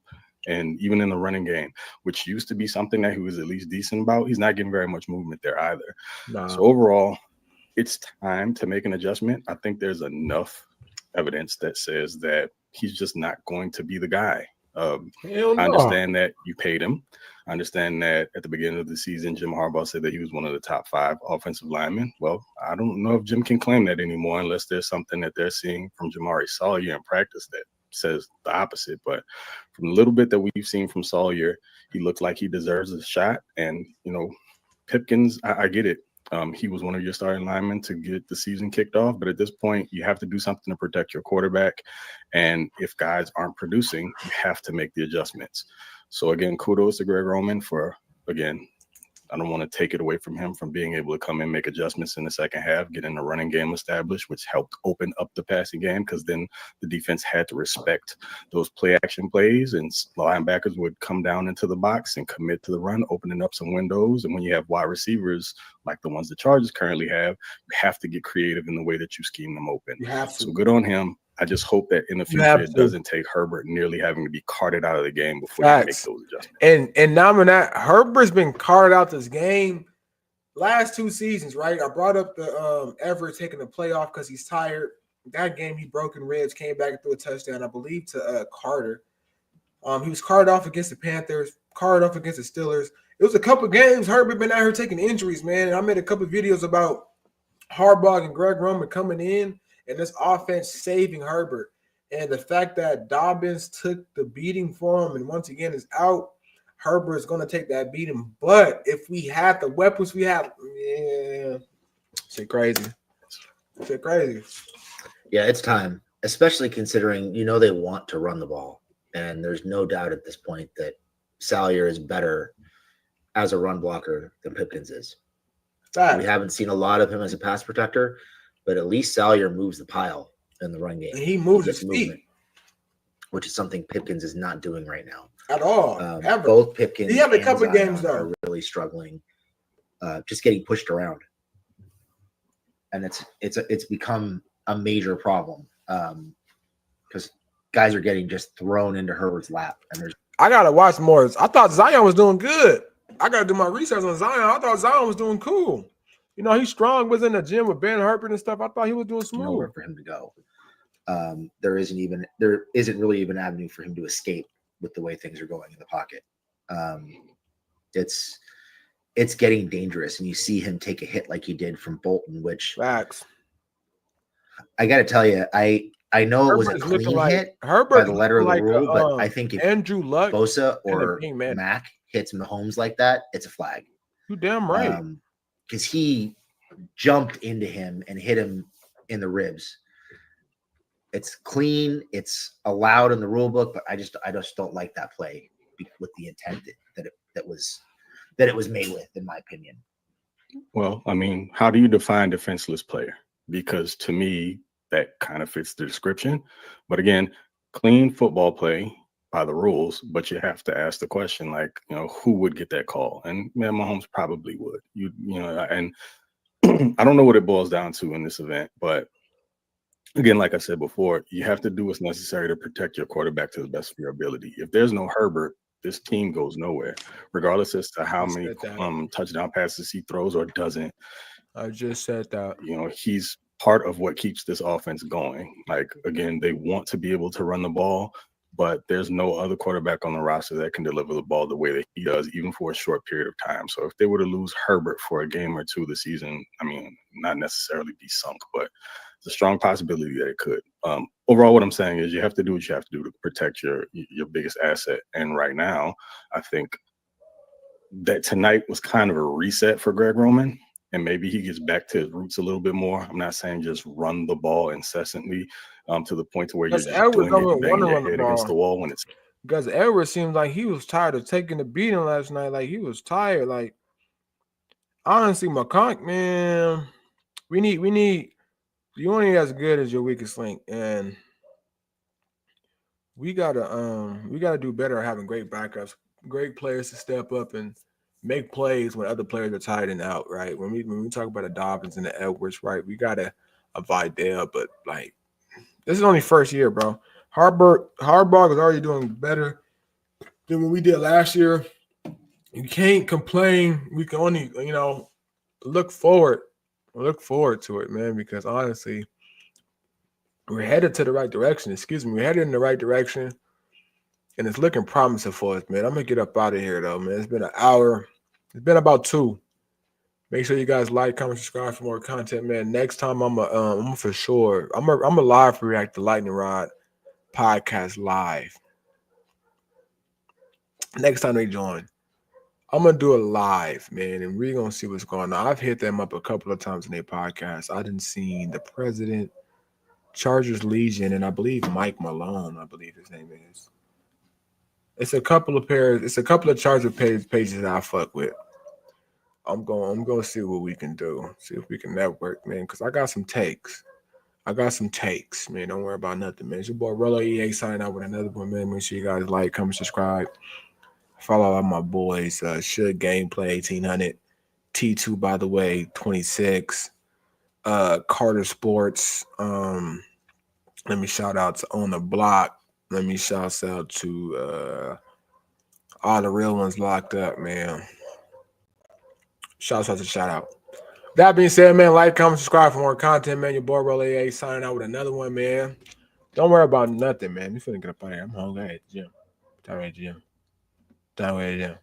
And even in the running game, which used to be something that he was at least decent about, he's not getting very much movement there either. Nah. So overall, it's time to make an adjustment. I think there's enough evidence that says that he's just not going to be the guy. I understand that you paid him. I understand that at the beginning of the season, Jim Harbaugh said that he was one of the top 5 offensive linemen. Well, I don't know if Jim can claim that anymore unless there's something that they're seeing from Jamari Sawyer in practice that says the opposite. But from the little bit that we've seen from Sawyer, he looks like he deserves a shot. And, you know, Pipkins, I get it. He was one of your starting linemen to get the season kicked off. But at this point, you have to do something to protect your quarterback. And if guys aren't producing, you have to make the adjustments. So, again, kudos to Greg Roman for, again, I don't want to take it away from him from being able to come in, make adjustments in the second half, getting the running game established, which helped open up the passing game because then the defense had to respect those play action plays and linebackers would come down into the box and commit to the run, opening up some windows. And when you have wide receivers like the ones the Chargers currently have, you have to get creative in the way that you scheme them open. You have to. So good on him. I just hope that in the future it doesn't take Herbert nearly having to be carted out of the game before you make those adjustments. And now when that Herbert's been carted out this game last 2 seasons, right? I brought up the Everett taking the playoff because he's tired. That game he broken ribs, came back and threw a touchdown, I believe, to Carter. He was carted off against the Panthers, carted off against the Steelers. It was a couple games Herbert been out here taking injuries, man. And I made a couple videos about Harbaugh and Greg Roman coming in and this offense saving Herbert. And the fact that Dobbins took the beating for him and once again is out, Herbert is going to take that beating. But if we had the weapons we have, shit crazy. Shit crazy. Yeah, it's time, especially considering, you know, they want to run the ball. And there's no doubt at this point that Salyer is better as a run blocker than Pipkins is. We haven't seen a lot of him as a pass protector, but at least Salyer moves the pile in the run game. And he moves his feet, which is something Pipkins is not doing right now at all. Ever. Both Pipkins he had a and couple Zion games though. are really struggling, just getting pushed around, and it's become a major problem because guys are getting just thrown into Herbert's lap, and there's. I gotta watch more. I thought Zion was doing good. I gotta do my research on Zion. I thought Zion was doing cool. You know, he's strong. Was in the gym with Ben Herbert and stuff. I thought he was doing smooth. Nowhere for him to go. There isn't really even an avenue for him to escape with the way things are going in the pocket. It's getting dangerous, and you see him take a hit like he did from Bolton, which facts. I got to tell you, I know it was a clean hit by the letter of the rule, but I think if Andrew Luck, Bosa or Mac hits Mahomes like that, it's a flag. You damn right. Because he jumped into him and hit him in the ribs. It's clean. It's allowed in the rule book, but I just don't like that play with the intent that it was made with, in my opinion. Well, I mean, how do you define defenseless player? Because to me, that kind of fits the description. But again, clean football play by the rules, but you have to ask the question, like, you know, who would get that call? And man, Mahomes probably would. You know, and I don't know what it boils down to in this event, but again, like I said before, you have to do what's necessary to protect your quarterback to the best of your ability. If there's no Herbert, this team goes nowhere, regardless as to how many touchdown passes he throws or doesn't. I just said that. You know, he's part of what keeps this offense going. Like, again, they want to be able to run the ball, but there's no other quarterback on the roster that can deliver the ball the way that he does, even for a short period of time. So if they were to lose Herbert for a game or two this season, I mean, not necessarily be sunk, but it's a strong possibility that it could. Overall, what I'm saying is you have to do what you have to do to protect your biggest asset. And right now, I think that tonight was kind of a reset for Greg Roman. And maybe he gets back to his roots a little bit more. I'm not saying just run the ball incessantly to the point to where you're just doing it, banging your head against the wall when it's. Because Edward seemed like he was tired of taking the beating last night. Like he was tired. Like honestly, McConk, man, we need you only as good as your weakest link, and we gotta do better at having great backups, great players to step up and make plays when other players are tired and out, right? When we talk about the Dobbins and the Edwards, right? We got a Vidal, but like this is only first year, bro. Harbaugh is already doing better than what we did last year. You can't complain. We can only, look forward to it, man, because honestly, we're headed to the right direction. We're headed in the right direction, and it's looking promising for us, man. I'm gonna get up out of here though, man. It's been an hour. It's been about 2. Make sure you guys like, comment, subscribe for more content, man. Next time I'm for sure. I'm a live react to Lightning Rod podcast live. Next time they join, I'm gonna do it live, man, and we're gonna see what's going on. I've hit them up a couple of times in their podcast. I didn't see the president, Chargers Legion, and I believe Mike Malone. I believe his name is. It's a couple of Charger pages that I fuck with. I'm going to see what we can do. See if we can network, man, because I got some takes. Man. Don't worry about nothing, man. It's your boy RowloeEA signing out with another one, man. Make sure you guys like, comment, subscribe. Follow all my boys. Should Gameplay 1800. T2, by the way, 26. Carter Sports. Let me shout out to On the Block. Let me shout out to all the real ones locked up, man. Shout out. That being said, man, like, comment, subscribe for more content, man. Your boy RowloeEA signing out with another one, man. Don't worry about nothing, man. You finna get up out of here. I'm hungry at the gym. Time at the gym.